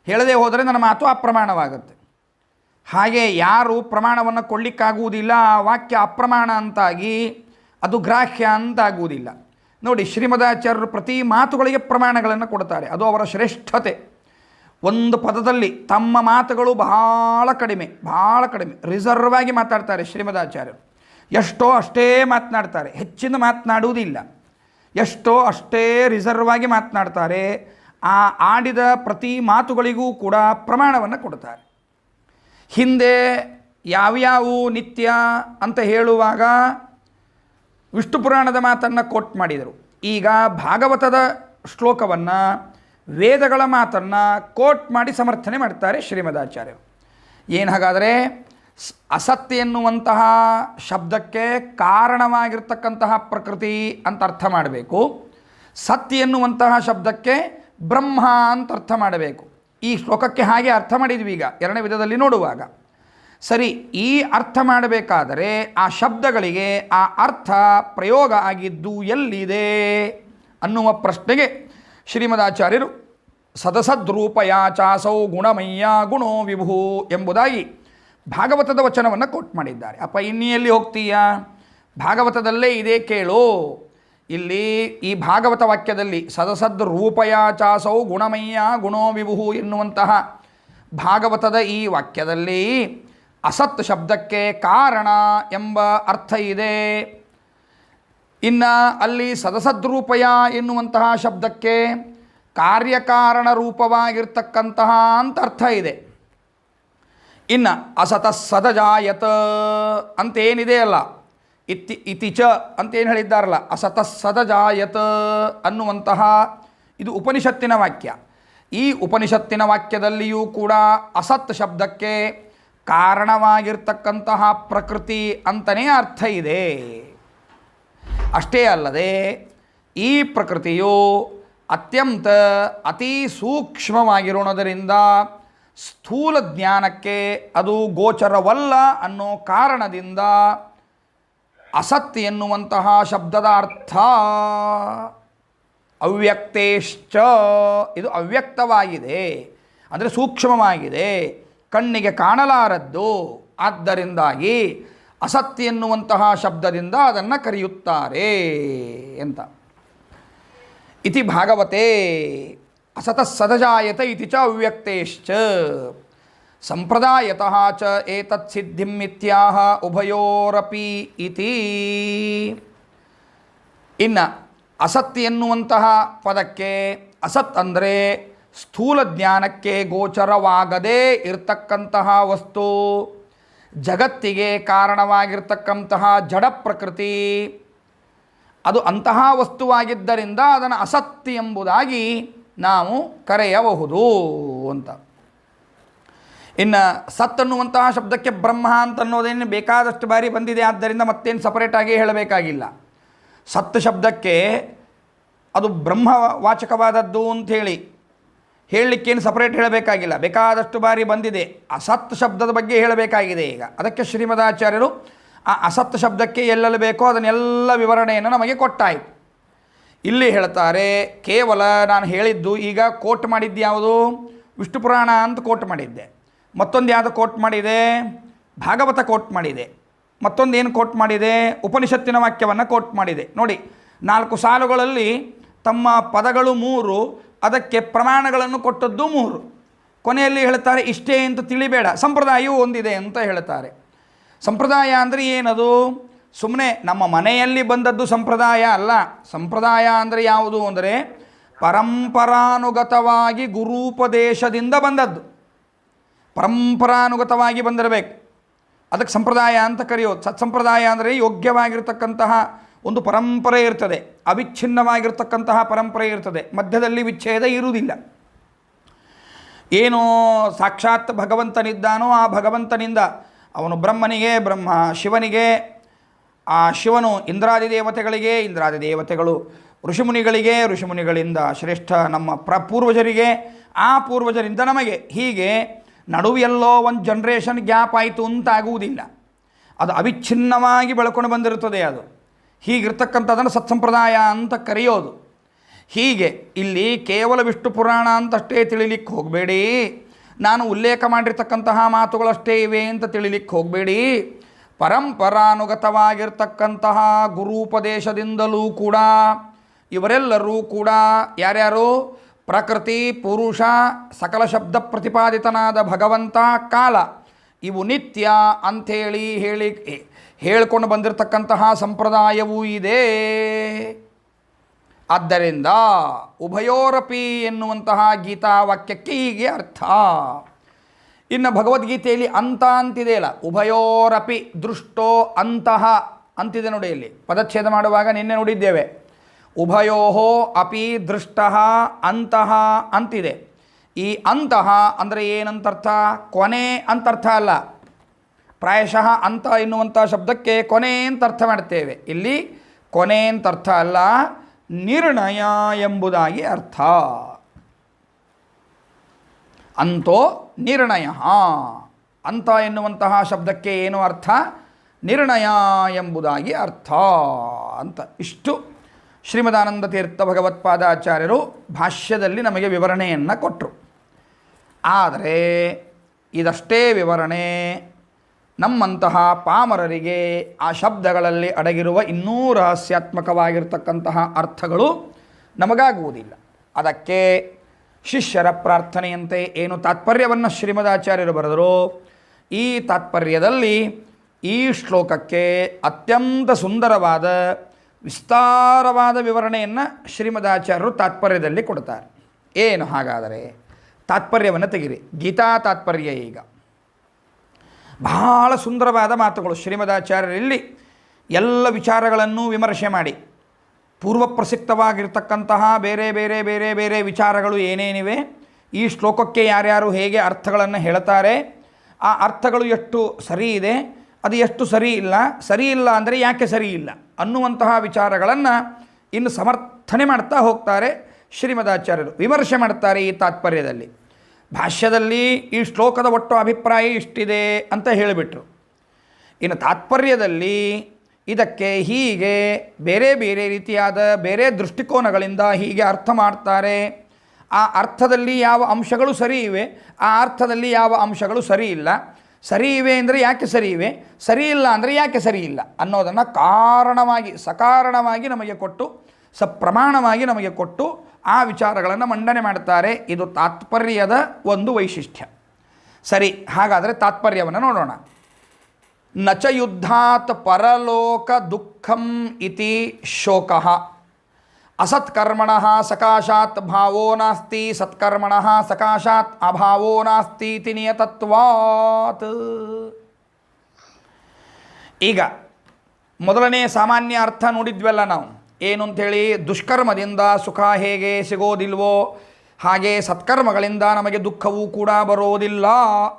ಹೇಳದೆ ಹೋದರೆ ನನ್ನ ಮಾತು ಅಪ್ರಮಾಣವಾಗುತ್ತೆ. ಹಾಗೆ ಯಾರು ಪ್ರಮಾಣವನ್ನು ಕೊಡಲಿಕ್ಕಾಗುವುದಿಲ್ಲ, ಆ ವಾಕ್ಯ ಅಪ್ರಮಾಣ ಅಂತಾಗಿ ಅದು ಗ್ರಾಹ್ಯ ಅಂತಾಗುವುದಿಲ್ಲ. ನೋಡಿ, ಶ್ರೀಮದಾಚಾರ್ಯರು ಪ್ರತಿ ಮಾತುಗಳಿಗೆ ಪ್ರಮಾಣಗಳನ್ನು ಕೊಡ್ತಾರೆ, ಅದು ಅವರ ಶ್ರೇಷ್ಠತೆ. ಒಂದು ಪದದಲ್ಲಿ ತಮ್ಮ ಮಾತುಗಳು ಬಹಳ ಕಡಿಮೆ ರಿಸರ್ವ್ ಆಗಿ ಮಾತಾಡ್ತಾರೆ ಶ್ರೀಮದಾಚಾರ್ಯರು. ಎಷ್ಟೋ ಅಷ್ಟೇ ಮಾತನಾಡ್ತಾರೆ, ಹೆಚ್ಚಿನ ಮಾತನಾಡುವುದಿಲ್ಲ. ಎಷ್ಟೋ ಅಷ್ಟೇ ರಿಸರ್ವ್ ಆಗಿ ಮಾತನಾಡ್ತಾರೆ. ಆ ಆಡಿದ ಪ್ರತಿ ಮಾತುಗಳಿಗೂ ಕೂಡ ಪ್ರಮಾಣವನ್ನು ಕೊಡ್ತಾರೆ. ಹಿಂದೆ ಯಾವ್ಯಾವು ನಿತ್ಯ ಅಂತ ಹೇಳುವಾಗ ವಿಷ್ಣು ಪುರಾಣದ ಮಾತನ್ನು ಕೋಟ್ ಮಾಡಿದರು. ಈಗ ಭಾಗವತದ ಶ್ಲೋಕವನ್ನು, ವೇದಗಳ ಮಾತನ್ನು ಕೋಟ್ ಮಾಡಿ ಸಮರ್ಥನೆ ಮಾಡ್ತಾರೆ ಶ್ರೀಮದಾಚಾರ್ಯರು. ಏನು ಹಾಗಾದರೆ, ಅಸತ್ಯ ಎನ್ನುವಂತಹ ಶಬ್ದಕ್ಕೆ ಕಾರಣವಾಗಿರ್ತಕ್ಕಂತಹ ಪ್ರಕೃತಿ ಅಂತ ಅರ್ಥ ಮಾಡಬೇಕು. ಸತ್ಯ ಎನ್ನುವಂತಹ ಶಬ್ದಕ್ಕೆ ಬ್ರಹ್ಮ ಅಂತ ಅರ್ಥ ಮಾಡಬೇಕು. ಈ ಶ್ಲೋಕಕ್ಕೆ ಹಾಗೆ ಅರ್ಥ ಮಾಡಿದ್ವಿ ಈಗ ಎರಡನೇ ವಿಧದಲ್ಲಿ ನೋಡುವಾಗ. ಸರಿ, ಈ ಅರ್ಥ ಮಾಡಬೇಕಾದರೆ ಆ ಶಬ್ದಗಳಿಗೆ ಆ ಅರ್ಥ ಪ್ರಯೋಗ ಆಗಿದ್ದು ಎಲ್ಲಿದೆ ಅನ್ನುವ ಪ್ರಶ್ನೆಗೆ ಶ್ರೀಮದಾಚಾರ್ಯರು ಸದಸದ್ರೂಪಯಾಚಾಸೌ ಗುಣಮಯ್ಯ ಗುಣೋ ವಿಭು ಎಂಬುದಾಗಿ ಭಾಗವತದ ವಚನವನ್ನು ಕೋಟ್ ಮಾಡಿದ್ದಾರೆ. ಅಪ್ಪ ಇನ್ನೆಲ್ಲಿ ಹೋಗ್ತೀಯಾ, ಭಾಗವತದಲ್ಲೇ ಇದೆ ಕೇಳು. ಇಲ್ಲಿ ಈ ಭಾಗವತ ವಾಕ್ಯದಲ್ಲಿ ಸದಸದ್ ರೂಪಯಾಚಾಸೌ ಗುಣಮಯ್ಯ ಗುಣೋ ವಿಭು ಎನ್ನುವಂತಹ ಭಾಗವತದ ಈ ವಾಕ್ಯದಲ್ಲಿ ಅಸತ್ ಶಬ್ದಕ್ಕೆ ಕಾರಣ ಎಂಬ ಅರ್ಥ ಇದೆ. ಇನ್ನು ಅಲ್ಲಿ ಸದಸದ್ರೂಪಯ ಎನ್ನುವಂತಹ ಶಬ್ದಕ್ಕೆ ಕಾರ್ಯಕಾರಣ ರೂಪವಾಗಿರ್ತಕ್ಕಂತಹ ಅಂತ ಅರ್ಥ ಇದೆ. ಇನ್ನು ಅಸತ ಸದಜಾಯತ ಅಂತೇನಿದೆ ಅಲ್ಲ, ಇತಿ ಚ ಅಂತೇನು ಹೇಳಿದ್ದಾರಲ್ಲ, ಅಸತ ಸದಜಾಯತ ಅನ್ನುವಂತಹ ಇದು ಉಪನಿಷತ್ತಿನ ವಾಕ್ಯ. ಈ ಉಪನಿಷತ್ತಿನ ವಾಕ್ಯದಲ್ಲಿಯೂ ಕೂಡ ಅಸತ್ ಶಬ್ದಕ್ಕೆ ಕಾರಣವಾಗಿರ್ತಕ್ಕಂತಹ ಪ್ರಕೃತಿ ಅಂತಲೇ ಅರ್ಥ ಇದೆ. ಅಷ್ಟೇ ಅಲ್ಲದೆ ಈ ಪ್ರಕೃತಿಯು ಅತ್ಯಂತ ಅತಿ ಸೂಕ್ಷ್ಮವಾಗಿರೋಣದರಿಂದ ಸ್ಥೂಲ ಜ್ಞಾನಕ್ಕೆ ಅದು ಗೋಚರವಲ್ಲ ಅನ್ನೋ ಕಾರಣದಿಂದ ಅಸತ್ ಎನ್ನುವಂತಹ ಶಬ್ದದ ಅರ್ಥ ಅವ್ಯಕ್ತೇಶ್ಚ, ಇದು ಅವ್ಯಕ್ತವಾಗಿದೆ, ಅಂದರೆ ಸೂಕ್ಷ್ಮವಾಗಿದೆ, ಕಣ್ಣಿಗೆ ಕಾಣಲಾರದ್ದು. ಆದ್ದರಿಂದಾಗಿ ಅಸತ್ಯ ಎನ್ನುವಂತಹ ಶಬ್ದದಿಂದ ಅದನ್ನು ಕರೆಯುತ್ತಾರೆ ಅಂತ. ಇತಿ ಭಾಗವತೆ ಅಸತಃ ಸದಜಾಯತ ಇತಿ ಚ ಅವ್ಯಕ್ತೇಶ್ಚ ಸಂಪ್ರದಾಯತಃ ಚ ಏತತ್ ಸಿದ್ಧಿಂ ಮಿಥ್ಯಾಹ ಉಭಯೋರಪಿ ಇತಿ. ಇನ್ನು ಅಸತ್ ಎನ್ನುವಂತಹ ಪದಕ್ಕೆ ಅಸತ್ ಅಂದರೆ ಸ್ಥೂಲ ಜ್ಞಾನಕ್ಕೆ ಗೋಚರವಾಗದೇ ಇರತಕ್ಕಂತಹ ವಸ್ತು, ಜಗತ್ತಿಗೆ ಕಾರಣವಾಗಿರ್ತಕ್ಕಂತಹ ಜಡ ಪ್ರಕೃತಿ, ಅದು ಅಂತಹ ವಸ್ತುವಾಗಿದ್ದರಿಂದ ಅದನ್ನು ಅಸತ್ತಿ ಎಂಬುದಾಗಿ ನಾವು ಕರೆಯಬಹುದು ಅಂತ. ಇನ್ನು ಸತ್ ಅನ್ನುವಂತಹ ಶಬ್ದಕ್ಕೆ ಬ್ರಹ್ಮ ಅಂತ ಅನ್ನೋದೇನು ಬೇಕಾದಷ್ಟು ಬಾರಿ ಬಂದಿದೆ, ಆದ್ದರಿಂದ ಮತ್ತೇನು ಸಪರೇಟಾಗಿ ಹೇಳಬೇಕಾಗಿಲ್ಲ. ಸತ್ ಶಬ್ದಕ್ಕೆ ಅದು ಬ್ರಹ್ಮವಾಚಕವಾದದ್ದು ಅಂಥೇಳಿ ಹೇಳಲಿಕ್ಕೇನು ಸಪರೇಟ್ ಹೇಳಬೇಕಾಗಿಲ್ಲ, ಬೇಕಾದಷ್ಟು ಬಾರಿ ಬಂದಿದೆ. ಅಸತ್ ಶಬ್ದದ ಬಗ್ಗೆ ಹೇಳಬೇಕಾಗಿದೆ ಈಗ. ಅದಕ್ಕೆ ಶ್ರೀಮದಾಚಾರ್ಯರು ಆ ಅಸತ್ ಶಬ್ದಕ್ಕೆ ಎಲ್ಲೆಲ್ಲಿ ಬೇಕೋ ಅದನ್ನೆಲ್ಲ ವಿವರಣೆಯನ್ನು ನಮಗೆ ಕೊಟ್ಟಾಯಿತು. ಇಲ್ಲಿ ಹೇಳ್ತಾರೆ, ಕೇವಲ ನಾನು ಹೇಳಿದ್ದು ಈಗ ಕೋಟ್ ಮಾಡಿದ್ದು ಯಾವುದು, ವಿಷ್ಣು ಪುರಾಣ ಅಂತ ಕೋಟ್ ಮಾಡಿದ್ದೆ. ಮತ್ತೊಂದು ಯಾವುದು ಕೋಟ್ ಮಾಡಿದೆ, ಭಾಗವತ ಕೋಟ್ ಮಾಡಿದೆ. ಮತ್ತೊಂದು ಏನು ಕೋಟ್ ಮಾಡಿದೆ, ಉಪನಿಷತ್ತಿನ ವಾಕ್ಯವನ್ನು ಕೋಟ್ ಮಾಡಿದೆ. ನೋಡಿ, 4 ಸಾಲುಗಳಲ್ಲಿ ತಮ್ಮ ಪದಗಳು 3, ಅದಕ್ಕೆ ಪ್ರಮಾಣಗಳನ್ನು ಕೊಟ್ಟದ್ದು 3. ಕೊನೆಯಲ್ಲಿ ಹೇಳ್ತಾರೆ ಇಷ್ಟೇ ಅಂತ ತಿಳಿಬೇಡ, ಸಂಪ್ರದಾಯವೂ ಒಂದಿದೆ ಅಂತ ಹೇಳ್ತಾರೆ. ಸಂಪ್ರದಾಯ ಅಂದರೆ ಏನದು, ಸುಮ್ಮನೆ ನಮ್ಮ ಮನೆಯಲ್ಲಿ ಬಂದದ್ದು ಸಂಪ್ರದಾಯ ಅಲ್ಲ. ಸಂಪ್ರದಾಯ ಅಂದರೆ ಯಾವುದು ಅಂದರೆ ಪರಂಪರಾನುಗತವಾಗಿ ಗುರೂಪದೇಶದಿಂದ ಬಂದದ್ದು, ಪರಂಪರಾನುಗತವಾಗಿ ಬಂದಿರಬೇಕು. ಅದಕ್ಕೆ ಸಂಪ್ರದಾಯ ಅಂತ ಕರೆಯೋದು. ಸತ್ಸಂಪ್ರದಾಯ ಅಂದರೆ ಯೋಗ್ಯವಾಗಿರ್ತಕ್ಕಂತಹ ಒಂದು ಪರಂಪರೆ ಇರ್ತದೆ, ಅವಿಚ್ಛಿನ್ನವಾಗಿರ್ತಕ್ಕಂತಹ ಪರಂಪರೆ ಇರ್ತದೆ, ಮಧ್ಯದಲ್ಲಿ ವಿಚ್ಛೇದ ಇರುವುದಿಲ್ಲ. ಏನು ಸಾಕ್ಷಾತ್ ಭಗವಂತನಿದ್ದಾನೋ ಆ ಭಗವಂತನಿಂದ ಅವನು ಬ್ರಹ್ಮನಿಗೆ ಬ್ರಹ್ಮ, ಶಿವನಿಗೆ ಆ ಶಿವನು ಇಂದ್ರಾದಿ ದೇವತೆಗಳಿಗೆ, ಇಂದ್ರಾದಿ ದೇವತೆಗಳು ಋಷಿಮುನಿಗಳಿಗೆ, ಋಷಿಮುನಿಗಳಿಂದ ಶ್ರೇಷ್ಠ ನಮ್ಮ ಪೂರ್ವಜರಿಗೆ, ಆ ಪೂರ್ವಜರಿಂದ ನಮಗೆ, ಹೀಗೆ ನಡುವೆಲ್ಲೋ ಒಂದು ಜನ್ರೇಷನ್ ಗ್ಯಾಪ್ ಆಯಿತು ಅಂತ ಆಗುವುದಿಲ್ಲ. ಅದು ಅವಿಚ್ಛಿನ್ನವಾಗಿ ಬೆಳ್ಕೊಂಡು ಬಂದಿರುತ್ತದೆ. ಅದು ಹೀಗಿರ್ತಕ್ಕಂಥದ್ದನ್ನು ಸತ್ಸಂಪ್ರದಾಯ ಅಂತ ಕರೆಯೋದು. ಹೀಗೆ ಇಲ್ಲಿ ಕೇವಲ ವಿಷ್ಣು ಪುರಾಣ ಅಂತಷ್ಟೇ ತಿಳಿಲಿಕ್ಕೆ ಹೋಗಬೇಡಿ, ನಾನು ಉಲ್ಲೇಖ ಮಾಡಿರ್ತಕ್ಕಂತಹ ಮಾತುಗಳಷ್ಟೇ ಇವೆ ಅಂತ ತಿಳಿಲಿಕ್ಕೆ ಹೋಗಬೇಡಿ. ಪರಂಪರಾನುಗತವಾಗಿರ್ತಕ್ಕಂತಹ ಗುರೂಪದೇಶದಿಂದಲೂ ಕೂಡ ಇವರೆಲ್ಲರೂ ಕೂಡ ಯಾರ್ಯಾರು, ಪ್ರಕೃತಿ, ಪುರುಷ, ಸಕಲ ಶಬ್ದ ಪ್ರತಿಪಾದಿತನಾದ ಭಗವಂತ, ಕಾಲ, ಇವು ನಿತ್ಯ ಅಂಥೇಳಿ ಹೇಳಿಕೊಂಡು ಬಂದಿರತಕ್ಕಂತಹ ಸಂಪ್ರದಾಯವೂ ಇದೆ. ಆದ್ದರಿಂದ ಉಭಯೋರಪಿ ಎನ್ನುವಂತಹ ಗೀತಾವಾಕ್ಯಕ್ಕೆ ಹೀಗೆ ಅರ್ಥ. ಇನ್ನು ಭಗವದ್ಗೀತೆಯಲ್ಲಿ ಅಂತ ಅಂತಿದೆಯಲ್ಲ, ಉಭಯೋರಪಿ ದೃಷ್ಟೋ ಅಂತಹ ಅಂತಿದೆ ನೋಡಿ. ಇಲ್ಲಿ ಪದಚ್ಛೇದ ಮಾಡುವಾಗ ನಿನ್ನೆ ನೋಡಿದ್ದೇವೆ. ಉಭಯೋ ಅಪಿ ದೃಷ್ಟ ಅಂತಹ ಅಂತಿದೆ. ಈ ಅಂತಹ ಅಂದರೆ ಏನಂತರ್ಥ? ಕೊನೆ ಅಂತರ್ಥ ಅಲ್ಲ. ಪ್ರಾಯಶಃ ಅಂತ ಎನ್ನುವಂಥ ಶಬ್ದಕ್ಕೆ ಕೊನೆ ಅಂತ ಅರ್ಥ ಮಾಡ್ತೇವೆ. ಇಲ್ಲಿ ಕೊನೆ ಅಂತ ಅರ್ಥ ಅಲ್ಲ, ನಿರ್ಣಯ ಎಂಬುದಾಗಿ ಅರ್ಥ. ಅಂತೋ ನಿರ್ಣಯ. ಅಂತ ಎನ್ನುವಂತಹ ಶಬ್ದಕ್ಕೆ ಏನು ಅರ್ಥ? ನಿರ್ಣಯ ಎಂಬುದಾಗಿ ಅರ್ಥ ಅಂತ. ಇಷ್ಟು ಶ್ರೀಮದಾನಂದ ತೀರ್ಥ ಭಗವತ್ಪಾದಾಚಾರ್ಯರು ಭಾಷ್ಯದಲ್ಲಿ ನಮಗೆ ವಿವರಣೆಯನ್ನು ಕೊಟ್ಟರು. ಆದರೆ ಇದಷ್ಟೇ ವಿವರಣೆ ನಮ್ಮಂತಹ ಪಾಮರರಿಗೆ ಆ ಶಬ್ದಗಳಲ್ಲಿ ಅಡಗಿರುವ ಇನ್ನೂ ರಹಸ್ಯಾತ್ಮಕವಾಗಿರ್ತಕ್ಕಂತಹ ಅರ್ಥಗಳು ನಮಗಾಗುವುದಿಲ್ಲ. ಅದಕ್ಕೆ ಶಿಷ್ಯರ ಪ್ರಾರ್ಥನೆಯಂತೆ ಏನು ತಾತ್ಪರ್ಯವನ್ನು ಶ್ರೀಮದಾಚಾರ್ಯರು ಬರೆದರು, ಈ ತಾತ್ಪರ್ಯದಲ್ಲಿ ಈ ಶ್ಲೋಕಕ್ಕೆ ಅತ್ಯಂತ ಸುಂದರವಾದ ವಿಸ್ತಾರವಾದ ವಿವರಣೆಯನ್ನು ಶ್ರೀಮದಾಚಾರ್ಯರು ತಾತ್ಪರ್ಯದಲ್ಲಿ ಕೊಡ್ತಾರೆ. ಏನು ಹಾಗಾದರೆ ತಾತ್ಪರ್ಯವನ್ನು ತೆಗಿರಿ. ಗೀತಾ ತಾತ್ಪರ್ಯ ಈಗ ಬಹಳ ಸುಂದರವಾದ ಮಾತುಗಳು. ಶ್ರೀಮದಾಚಾರ್ಯರಲ್ಲಿ ಎಲ್ಲ ವಿಚಾರಗಳನ್ನು ವಿಮರ್ಶೆ ಮಾಡಿ ಪೂರ್ವಪ್ರಸಕ್ತವಾಗಿರ್ತಕ್ಕಂತಹ ಬೇರೆ ಬೇರೆ ಬೇರೆ ಬೇರೆ ವಿಚಾರಗಳು ಏನೇನಿವೆ, ಈ ಶ್ಲೋಕಕ್ಕೆ ಯಾರ್ಯಾರು ಹೇಗೆ ಅರ್ಥಗಳನ್ನು ಹೇಳ್ತಾರೆ, ಆ ಅರ್ಥಗಳು ಎಷ್ಟು ಸರಿ ಇದೆ, ಅದು ಎಷ್ಟು ಸರಿ ಇಲ್ಲ ಅಂದರೆ ಯಾಕೆ ಸರಿ ಇಲ್ಲ ಅನ್ನುವಂತಹ ವಿಚಾರಗಳನ್ನು ಇನ್ನು ಸಮರ್ಥನೆ ಮಾಡ್ತಾ ಹೋಗ್ತಾರೆ ಶ್ರೀಮದಾಚಾರ್ಯರು. ವಿಮರ್ಶೆ ಮಾಡ್ತಾರೆ ಈ ತಾತ್ಪರ್ಯದಲ್ಲಿ. ಭಾಷ್ಯದಲ್ಲಿ ಈ ಶ್ಲೋಕದ ಒಟ್ಟು ಅಭಿಪ್ರಾಯ ಇಷ್ಟಿದೆ ಅಂತ ಹೇಳಿಬಿಟ್ರು. ಇನ್ನು ತಾತ್ಪರ್ಯದಲ್ಲಿ ಇದಕ್ಕೆ ಹೀಗೆ ಬೇರೆ ಬೇರೆ ರೀತಿಯಾದ ಬೇರೆ ದೃಷ್ಟಿಕೋನಗಳಿಂದ ಹೀಗೆ ಅರ್ಥ ಮಾಡ್ತಾರೆ. ಆ ಅರ್ಥದಲ್ಲಿ ಯಾವ ಅಂಶಗಳು ಸರಿ ಇವೆ, ಆ ಅರ್ಥದಲ್ಲಿ ಯಾವ ಅಂಶಗಳು ಸರಿ ಇಲ್ಲ, ಸರಿ ಇವೆ ಅಂದರೆ ಯಾಕೆ ಸರಿ ಇವೆ, ಸರಿ ಇಲ್ಲ ಅಂದರೆ ಯಾಕೆ ಸರಿ ಇಲ್ಲ ಅನ್ನೋದನ್ನು ಕಾರಣವಾಗಿ ಸಕಾರಣವಾಗಿ ನಮಗೆ ಕೊಟ್ಟು ಸಪ್ರಮಾಣವಾಗಿ ನಮಗೆ ಕೊಟ್ಟು ಆ ವಿಚಾರಗಳನ್ನು ಮಂಡನೆ ಮಾಡ್ತಾರೆ. ಇದು ತಾತ್ಪರ್ಯದ ಒಂದು ವೈಶಿಷ್ಟ್ಯ. ಸರಿ, ಹಾಗಾದರೆ ತಾತ್ಪರ್ಯವನ್ನು ನೋಡೋಣ. ನಚ ಯುದ್ಧಾತ್ ಪರಲೋಕ ದುಃಖಂ ಇತಿ ಶೋಕಃ ಅಸತ್ಕರ್ಮಣಃ ಸಕಾಶಾತ್ ಭಾವೋ ನಾಸ್ತಿ ಸತ್ಕರ್ಮಣಃ ಸಕಾಶಾತ್ ಅಭಾವೋ ನಾಸ್ತಿ ಇತಿ ನಿಯತತ್ವಾತ್. ಈಗ ಮೊದಲನೇ ಸಾಮಾನ್ಯ ಅರ್ಥ ನೋಡಿದ್ವಲ್ಲ ನಾವು, ಏನು ಅಂಥೇಳಿ, ದುಷ್ಕರ್ಮದಿಂದ ಸುಖ ಹೇಗೆ ಸಿಗೋದಿಲ್ವೋ ಹಾಗೆ ಸತ್ಕರ್ಮಗಳಿಂದ ನಮಗೆ ದುಃಖವೂ ಕೂಡ ಬರೋದಿಲ್ಲ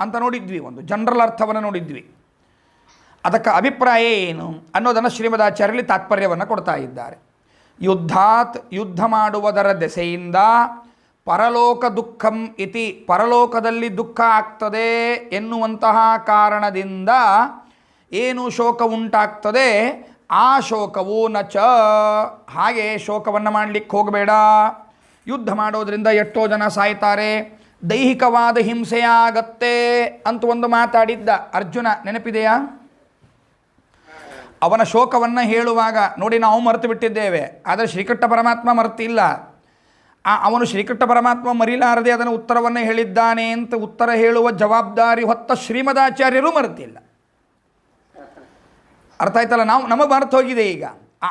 ಅಂತ ನೋಡಿದ್ವಿ. ಒಂದು ಜನರಲ್ ಅರ್ಥವನ್ನು ನೋಡಿದ್ವಿ. ಅದಕ್ಕೆ ಅಭಿಪ್ರಾಯ ಏನು ಅನ್ನೋದನ್ನು ಶ್ರೀಮದಾಚಾರ್ಯರಲ್ಲಿ ತಾತ್ಪರ್ಯವನ್ನು ಕೊಡ್ತಾ ಇದ್ದಾರೆ. ಯುದ್ಧಾತ್ ಯುದ್ಧ ಮಾಡುವುದರ ದೆಸೆಯಿಂದ ಪರಲೋಕ ದುಃಖಂ ಇತಿ ಪರಲೋಕದಲ್ಲಿ ದುಃಖ ಆಗ್ತದೆ ಎನ್ನುವಂತಹ ಕಾರಣದಿಂದ ಏನು ಶೋಕ ಉಂಟಾಗ್ತದೆ, ಆ ಶೋಕವು ನಚ, ಹಾಗೆ ಶೋಕವನ್ನು ಮಾಡಲಿಕ್ಕೆ ಹೋಗಬೇಡ. ಯುದ್ಧ ಮಾಡೋದ್ರಿಂದ ಎಷ್ಟೋ ಜನ ಸಾಯ್ತಾರೆ, ದೈಹಿಕವಾದ ಹಿಂಸೆಯಾಗತ್ತೆ ಅಂತ ಒಂದು ಮಾತಾಡಿದ್ದ ಅರ್ಜುನ, ನೆನಪಿದೆಯಾ? ಅವನ ಶೋಕವನ್ನು ಹೇಳುವಾಗ ನೋಡಿ, ನಾವು ಮರೆತು ಬಿಟ್ಟಿದ್ದೇವೆ, ಆದರೆ ಶ್ರೀಕೃಷ್ಣ ಪರಮಾತ್ಮ ಮರೆತಿಲ್ಲ. ಅವನು ಶ್ರೀಕೃಷ್ಣ ಪರಮಾತ್ಮ ಮರಿಲಾರದೆ ಅದನ್ನು ಉತ್ತರವನ್ನು ಹೇಳಿದ್ದಾನೆ ಅಂತ ಉತ್ತರ ಹೇಳುವ ಜವಾಬ್ದಾರಿ ಹೊತ್ತ ಶ್ರೀಮದಾಚಾರ್ಯರು ಮರೆತಿಲ್ಲ. ಅರ್ಥ ಆಯ್ತಲ್ಲ? ನಮಗೆ ಮರೆತು ಹೋಗಿದೆ. ಈಗ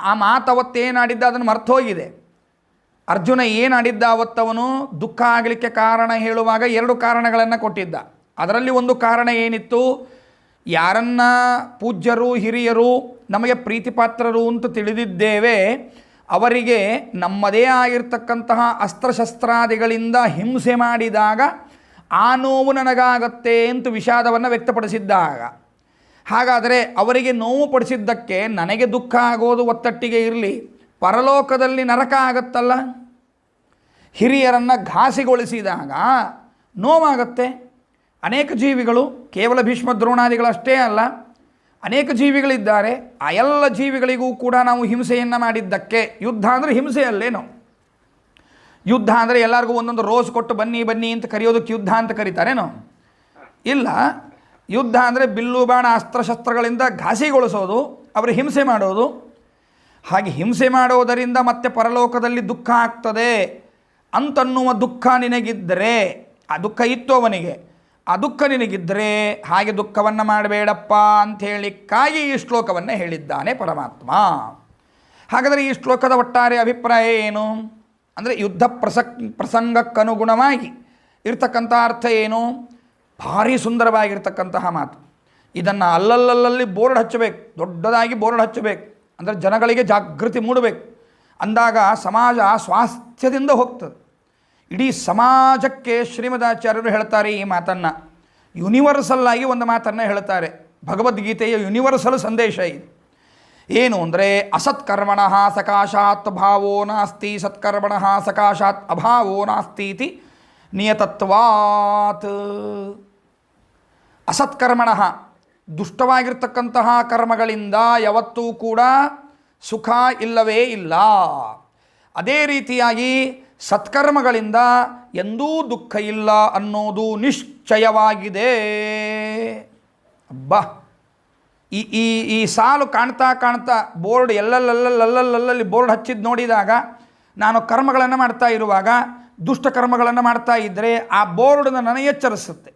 ಆ ಮಾತು ಅವತ್ತೇನಾಡಿದ್ದ ಅದನ್ನು ಮರೆತು ಹೋಗಿದೆ. ಅರ್ಜುನ ಏನಾಡಿದ್ದ ಅವತ್ತವನು ದುಃಖ ಆಗಲಿಕ್ಕೆ ಕಾರಣ ಹೇಳುವಾಗ ಎರಡು ಕಾರಣಗಳನ್ನು ಕೊಟ್ಟಿದ್ದ. ಅದರಲ್ಲಿ ಒಂದು ಕಾರಣ ಏನಿತ್ತು, ಯಾರನ್ನ ಪೂಜ್ಯರು ಹಿರಿಯರು ನಮಗೆ ಪ್ರೀತಿಪಾತ್ರರು ಅಂತ ತಿಳಿದಿದ್ದೇವೆ, ಅವರಿಗೆ ನಮ್ಮದೇ ಆಗಿರ್ತಕ್ಕಂತಹ ಅಸ್ತ್ರಶಸ್ತ್ರಾದಿಗಳಿಂದ ಹಿಂಸೆ ಮಾಡಿದಾಗ ಆ ನೋವು ನನಗಾಗತ್ತೆ ಅಂತ ವಿಷಾದವನ್ನು ವ್ಯಕ್ತಪಡಿಸಿದ್ದಾಗ, ಹಾಗಾದರೆ ಅವರಿಗೆ ನೋವು ಪಡಿಸಿದ್ದಕ್ಕೆ ನನಗೆ ದುಃಖ ಆಗೋದು ಒತ್ತಟ್ಟಿಗೆ ಇರಲಿ, ಪರಲೋಕದಲ್ಲಿ ನರಕ ಆಗತ್ತಲ್ಲ. ಹಿರಿಯರನ್ನು ಘಾಸಿಗೊಳಿಸಿದಾಗ ನೋವಾಗತ್ತೆ. ಅನೇಕ ಜೀವಿಗಳು, ಕೇವಲ ಭೀಷ್ಮ ದ್ರೋಣಾದಿಗಳಷ್ಟೇ ಅಲ್ಲ, ಅನೇಕ ಜೀವಿಗಳಿದ್ದಾರೆ. ಆ ಎಲ್ಲ ಜೀವಿಗಳಿಗೂ ಕೂಡ ನಾವು ಹಿಂಸೆಯನ್ನು ಮಾಡಿದ್ದಕ್ಕೆ, ಯುದ್ಧ ಅಂದರೆ ಹಿಂಸೆಯಲ್ಲೇನು? ಯುದ್ಧ ಅಂದರೆ ಎಲ್ಲರಿಗೂ ಒಂದೊಂದು ರೋಸ್ ಕೊಟ್ಟು ಬನ್ನಿ ಬನ್ನಿ ಅಂತ ಕರೆಯೋದಕ್ಕೆ ಯುದ್ಧ ಅಂತ ಕರೀತಾರೇನೋ? ಇಲ್ಲ. ಯುದ್ಧ ಅಂದರೆ ಬಿಲ್ಲು ಬಾಣ ಅಸ್ತ್ರಶಸ್ತ್ರಗಳಿಂದ ಘಾಸಿಗೊಳಿಸೋದು, ಅವರಿಗೆ ಹಿಂಸೆ ಮಾಡೋದು. ಹಾಗೆ ಹಿಂಸೆ ಮಾಡೋದರಿಂದ ಮತ್ತೆ ಪರಲೋಕದಲ್ಲಿ ದುಃಖ ಆಗ್ತದೆ ಅಂತನ್ನುವ ದುಃಖ ನಿನಗಿದ್ದರೆ, ಆ ದುಃಖ ಇತ್ತು ಅವನಿಗೆ, ಆ ದುಃಖ ನಿನಗಿದ್ದರೆ ಹಾಗೆ ದುಃಖವನ್ನು ಮಾಡಬೇಡಪ್ಪ ಅಂಥೇಳಿಕ್ಕಾಗಿ ಈ ಶ್ಲೋಕವನ್ನು ಹೇಳಿದ್ದಾನೆ ಪರಮಾತ್ಮ. ಹಾಗಾದರೆ ಈ ಶ್ಲೋಕದ ಒಟ್ಟಾರೆ ಅಭಿಪ್ರಾಯ ಏನು ಅಂದರೆ ಯುದ್ಧ ಪ್ರಸಂಗಕ್ಕನುಗುಣವಾಗಿ ಇರ್ತಕ್ಕಂಥ ಅರ್ಥ ಏನು? ಭಾರಿ ಸುಂದರವಾಗಿರ್ತಕ್ಕಂತಹ ಮಾತು. ಇದನ್ನು ಅಲ್ಲಲ್ಲಲ್ಲಿ ಬೋರ್ಡ್ ಹಚ್ಚಬೇಕು, ದೊಡ್ಡದಾಗಿ ಬೋರ್ಡ್ ಹಚ್ಚಬೇಕು. ಅಂದರೆ ಜನಗಳಿಗೆ ಜಾಗೃತಿ ಮೂಡಬೇಕು. ಅಂದಾಗ ಸಮಾಜ ಸ್ವಾಸ್ಥ್ಯದಿಂದ ಹೋಗ್ತದೆ. ಇಡೀ ಸಮಾಜಕ್ಕೆ ಶ್ರೀಮದಾಚಾರ್ಯರು ಹೇಳ್ತಾರೆ ಈ ಮಾತನ್ನು. ಯೂನಿವರ್ಸಲ್ ಆಗಿ ಒಂದು ಮಾತನ್ನು ಹೇಳ್ತಾರೆ. ಭಗವದ್ಗೀತೆಯ ಯೂನಿವರ್ಸಲ್ ಸಂದೇಶ ಇದು. ಏನು ಅಂದರೆ ಅಸತ್ಕರ್ಮಣ ಸಕಾಶಾತ್ ಭಾವೋ ನಾಸ್ತಿ, ಸತ್ಕರ್ಮಣ ಸಕಾಶಾತ್ ಅಭಾವೋ ನಾಸ್ತಿ ಇತಿ ನಿಯತತ್ವಾತ್. ಅಸತ್ಕರ್ಮಣ ದುಷ್ಟವಾಗಿರ್ತಕ್ಕಂತಹ ಕರ್ಮಗಳಿಂದ ಯಾವತ್ತೂ ಕೂಡ ಸುಖ ಇಲ್ಲವೇ ಇಲ್ಲ. ಅದೇ ರೀತಿಯಾಗಿ ಸತ್ಕರ್ಮಗಳಿಂದ ಎಂದೂ ದುಃಖ ಇಲ್ಲ ಅನ್ನೋದು ನಿಶ್ಚಯವಾಗಿದೆ. ಅಬ್ಬಾ, ಈ ಈ ಈ ಸಾಲು ಕಾಣ್ತಾ ಕಾಣ್ತಾ ಬೋರ್ಡ್ ಎಲ್ಲಲ್ಲಿ ಬೋರ್ಡ್ ಹಚ್ಚಿದ್ದು ನೋಡಿದಾಗ, ನಾನು ಕರ್ಮಗಳನ್ನು ಮಾಡ್ತಾ ಇರುವಾಗ ದುಷ್ಟ ಕರ್ಮಗಳನ್ನು ಮಾಡ್ತಾ ಇದ್ದರೆ ಆ ಬೋರ್ಡನ್ನು ನನಗೆ ಎಚ್ಚರಿಸುತ್ತೆ.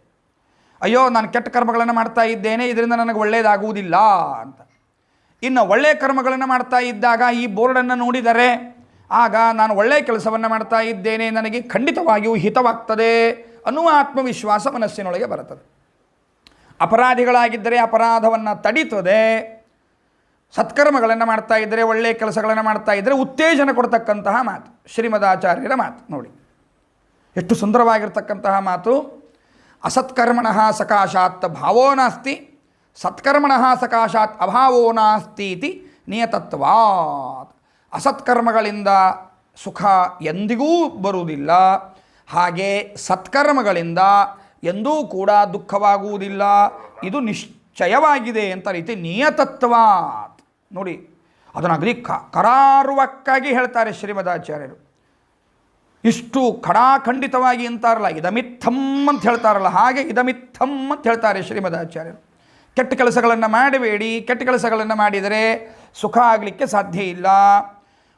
ಅಯ್ಯೋ, ನಾನು ಕೆಟ್ಟ ಕರ್ಮಗಳನ್ನು ಮಾಡ್ತಾ ಇದ್ದೇನೆ, ಇದರಿಂದ ನನಗೆ ಒಳ್ಳೆಯದಾಗುವುದಿಲ್ಲ ಅಂತ. ಇನ್ನು ಒಳ್ಳೆಯ ಕರ್ಮಗಳನ್ನು ಮಾಡ್ತಾ ಇದ್ದಾಗ ಈ ಬೋರ್ಡನ್ನು ನೋಡಿದರೆ ಆಗ ನಾನು ಒಳ್ಳೆಯ ಕೆಲಸವನ್ನು ಮಾಡ್ತಾ ಇದ್ದೇನೆ, ನನಗೆ ಖಂಡಿತವಾಗಿಯೂ ಹಿತವಾಗ್ತದೆ ಅನ್ನುವ ಆತ್ಮವಿಶ್ವಾಸ ಮನಸ್ಸಿನೊಳಗೆ ಬರುತ್ತದೆ. ಅಪರಾಧಿಗಳಾಗಿದ್ದರೆ ಅಪರಾಧವನ್ನು ತಡೀತದೆ. ಸತ್ಕರ್ಮಗಳನ್ನು ಮಾಡ್ತಾ ಇದ್ದರೆ, ಒಳ್ಳೆಯ ಕೆಲಸಗಳನ್ನು ಮಾಡ್ತಾ ಇದ್ದರೆ ಉತ್ತೇಜನ ಕೊಡ್ತಕ್ಕಂತಹ ಮಾತು ಶ್ರೀಮದಾಚಾರ್ಯರ ಮಾತು. ನೋಡಿ ಎಷ್ಟು ಸುಂದರವಾಗಿರ್ತಕ್ಕಂತಹ ಮಾತು. ಅಸತ್ಕರ್ಮಣ ಸಕಾಶಾತ್ ಭಾವೋ ನಾಸ್ತಿ, ಸತ್ಕರ್ಮಣ ಸಕಾಶಾತ್ ಅಭಾವೋ ನಾಸ್ತಿ ಇತಿ ನಿಯತತ್ವಾತ್. ಅಸತ್ಕರ್ಮಗಳಿಂದ ಸುಖ ಎಂದಿಗೂ ಬರುವುದಿಲ್ಲ, ಹಾಗೆ ಸತ್ಕರ್ಮಗಳಿಂದ ಎಂದೂ ಕೂಡ ದುಃಖವಾಗುವುದಿಲ್ಲ, ಇದು ನಿಶ್ಚಯವಾಗಿದೆ ಅಂತ ರೀತಿ ನಿಯತತ್ವಾತ್. ನೋಡಿ ಅದನ್ನು ಅಗದಿ ಕರಾರುವಕ್ಕಾಗಿ ಹೇಳ್ತಾರೆ ಶ್ರೀಮದಾಚಾರ್ಯರು. ಇಷ್ಟು ಖಡಾಖಂಡಿತವಾಗಿ ಅಂತಾರಲ್ಲ, ಇದಮಿತ್ತಂ ಅಂತ ಹೇಳ್ತಾರಲ್ಲ, ಹಾಗೆ ಇದಮಿತ್ತಂ ಅಂತ ಹೇಳ್ತಾರೆ ಶ್ರೀಮದಾಚಾರ್ಯರು. ಕೆಟ್ಟ ಕೆಲಸಗಳನ್ನು ಮಾಡಬೇಡಿ, ಕೆಟ್ಟ ಕೆಲಸಗಳನ್ನು ಮಾಡಿದರೆ ಸುಖ ಆಗಲಿಕ್ಕೆ ಸಾಧ್ಯ ಇಲ್ಲ.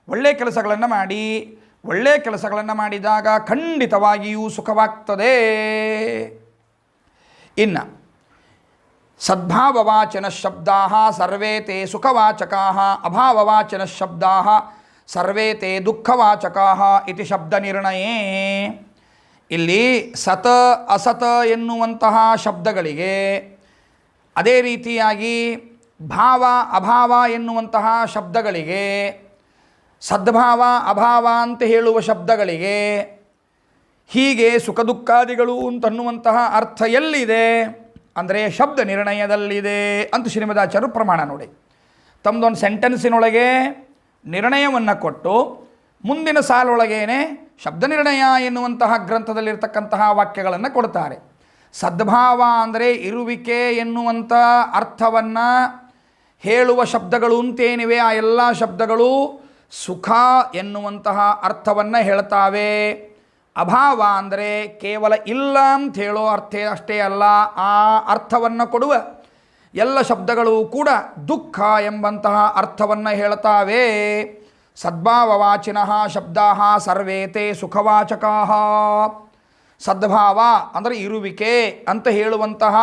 ಒಳ್ಳೆಯ ಕೆಲಸಗಳನ್ನು ಮಾಡಿ, ಒಳ್ಳೆಯ ಕೆಲಸಗಳನ್ನು ಮಾಡಿದಾಗ ಖಂಡಿತವಾಗಿಯೂ ಸುಖವಾಗ್ತದೆ. ಇನ್ನು ಸದ್ಭಾವವಾಚನ ಶಬ್ದಾ ಸರ್ವೇ ತೇ ಸುಖವಾಚಕಾ, ಅಭಾವವಾಚನ ಶಬ್ದಾ ಸರ್ವೇ ತೇ ದುಃಖವಾಚಕಾ ಇತಿ ಶಬ್ದ ನಿರ್ಣಯೇ. ಇಲ್ಲಿ ಸತ ಅಸತ ಎನ್ನುವಂತಹ ಶಬ್ದಗಳಿಗೆ, ಅದೇ ರೀತಿಯಾಗಿ ಭಾವ ಅಭಾವ ಎನ್ನುವಂತಹ ಶಬ್ದಗಳಿಗೆ, ಸದ್ಭಾವ ಅಭಾವ ಅಂತ ಹೇಳುವ ಶಬ್ದಗಳಿಗೆ, ಹೀಗೆ ಸುಖ ದುಃಖಾದಿಗಳು ಅಂತನ್ನುವಂತಹ ಅರ್ಥ ಎಲ್ಲಿದೆ ಅಂದರೆ ಶಬ್ದ ನಿರ್ಣಯದಲ್ಲಿದೆ ಅಂತ ಶ್ರೀಮದಾಚಾರ್ಯರು ಪ್ರಮಾಣ. ನೋಡಿ, ತಮ್ಮದೊಂದು ಸೆಂಟೆನ್ಸಿನೊಳಗೆ ನಿರ್ಣಯವನ್ನು ಕೊಟ್ಟು ಮುಂದಿನ ಸಾಲೊಳಗೇನೆ ಶಬ್ದ ನಿರ್ಣಯ ಎನ್ನುವಂತಹ ಗ್ರಂಥದಲ್ಲಿರ್ತಕ್ಕಂತಹ ವಾಕ್ಯಗಳನ್ನು ಕೊಡ್ತಾರೆ. ಸದ್ಭಾವ ಅಂದರೆ ಇರುವಿಕೆ ಎನ್ನುವಂಥ ಅರ್ಥವನ್ನು ಹೇಳುವ ಶಬ್ದಗಳು ಅಂತೇನಿವೆ, ಆ ಎಲ್ಲ ಶಬ್ದಗಳು ಸುಖ ಎನ್ನುವಂತಹ ಅರ್ಥವನ್ನು ಹೇಳ್ತಾವೆ. ಅಭಾವ ಅಂದರೆ ಕೇವಲ ಇಲ್ಲ ಅಂತ ಹೇಳೋ ಅರ್ಥ ಅಷ್ಟೇ ಅಲ್ಲ, ಆ ಅರ್ಥವನ್ನು ಕೊಡುವ ಎಲ್ಲ ಶಬ್ದಗಳು ಕೂಡ ದುಃಖ ಎಂಬಂತಹ ಅರ್ಥವನ್ನು ಹೇಳ್ತಾವೆ. ಸದ್ಭಾವವಾಚಿನಃ ಶಬ್ದಾಃ ಸರ್ವೇ ತೇ ಸುಖವಾಚಕಾಃ. ಸದ್ಭಾವ ಅಂದರೆ ಇರುವಿಕೆ ಅಂತ ಹೇಳುವಂತಹ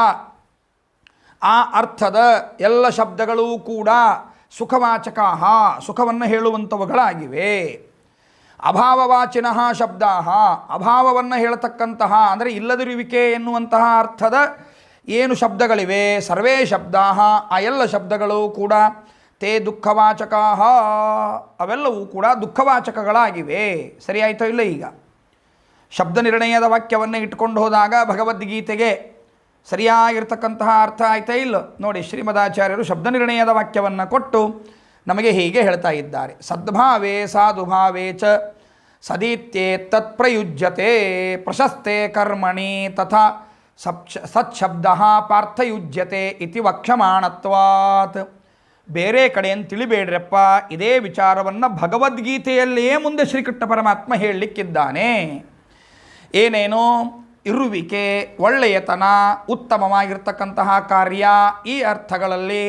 ಆ ಅರ್ಥದ ಎಲ್ಲ ಶಬ್ದಗಳೂ ಕೂಡ ಸುಖವಾಚಕಾಃ, ಸುಖವನ್ನು ಹೇಳುವಂಥವುಗಳಾಗಿವೆ. ಅಭಾವವಾಚಿನಃ ಶಬ್ದಾಃ, ಅಭಾವವನ್ನು ಹೇಳತಕ್ಕಂತಹ ಅಂದರೆ ಇಲ್ಲದಿರುವಿಕೆ ಎನ್ನುವಂತಹ ಅರ್ಥದ ಏನು ಶಬ್ದಗಳಿವೆ, ಸರ್ವೇ ಶಬ್ದಾಃ, ಆ ಎಲ್ಲ ಶಬ್ದಗಳು ಕೂಡ ತೇ ದುಃಖವಾಚಕಾಃ, ಅವೆಲ್ಲವೂ ಕೂಡ ದುಃಖವಾಚಕಗಳಾಗಿವೆ. ಸರಿಯಾಯಿತೋ ಇಲ್ಲ? ಈಗ ಶಬ್ದ ನಿರ್ಣಯದ ವಾಕ್ಯವನ್ನು ಇಟ್ಕೊಂಡು ಹೋದಾಗ ಭಗವದ್ಗೀತೆಗೆ ಸರಿಯಾಗಿರ್ತಕ್ಕಂತಹ ಅರ್ಥ ಆಯ್ತಾ ಇಲ್ಲ? ನೋಡಿ, ಶ್ರೀಮದಾಚಾರ್ಯರು ಶಬ್ದ ನಿರ್ಣಯದ ವಾಕ್ಯವನ್ನು ಕೊಟ್ಟು ನಮಗೆ ಹೀಗೆ ಹೇಳ್ತಾ ಇದ್ದಾರೆ. ಸದ್ಭಾವೇ ಸಾಧುಭಾವೇ ಚ ಸದೀತ್ಯೇ ತತ್ಪ್ರಯುಜ್ಯತೆ ಪ್ರಶಸ್ತೆ ಕರ್ಮಣಿ ತಥಾ ಸತ್ಶಬ್ದ ಪಾರ್ಥಯುಜ್ಯತೆ ಇತಿ ವಕ್ಷಮಾಣತ್ವಾತ್. ಬೇರೆ ಕಡೆಯನ್ನು ತಿಳಿಬೇಡ್ರಪ್ಪ, ಇದೇ ವಿಚಾರವನ್ನು ಭಗವದ್ಗೀತೆಯಲ್ಲಿಯೇ ಮುಂದೆ ಶ್ರೀಕೃಷ್ಣ ಪರಮಾತ್ಮ ಹೇಳಲಿಕ್ಕಿದ್ದಾನೆ. ಏನೇನು? ಇರುವಿಕೆ, ಒಳ್ಳೆಯತನ, ಉತ್ತಮವಾಗಿರ್ತಕ್ಕಂತಹ ಕಾರ್ಯ, ಈ ಅರ್ಥಗಳಲ್ಲಿ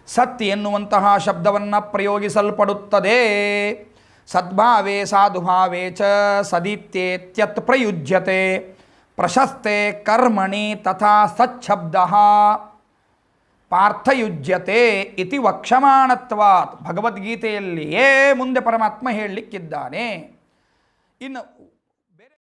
ಸತ್ ಎನ್ನುವಂತಹ ಶಬ್ದವನ್ನು ಪ್ರಯೋಗಿಸಲ್ಪಡುತ್ತದೆ. ಸದ್ಭಾವೇ ಸಾಧುಭಾವೇ ಚ ಸದಿತ್ಯೇತ್ಯತ್ ಪ್ರಯುಜ್ಯತೆ ಪ್ರಶಸ್ತೆ ಕರ್ಮಣಿ ತಥಾ ಸಚ್ಛಬ್ದ ಪಾರ್ಥಯುಜ್ಯತೆ ಇತಿ ವಕ್ಷಮಾಣತ್ವಾತ್. ಭಗವದ್ಗೀತೆಯಲ್ಲಿಯೇ ಮುಂದೆ ಪರಮಾತ್ಮ ಹೇಳಲಿಕ್ಕಿದ್ದಾನೆ. ಇನ್ನು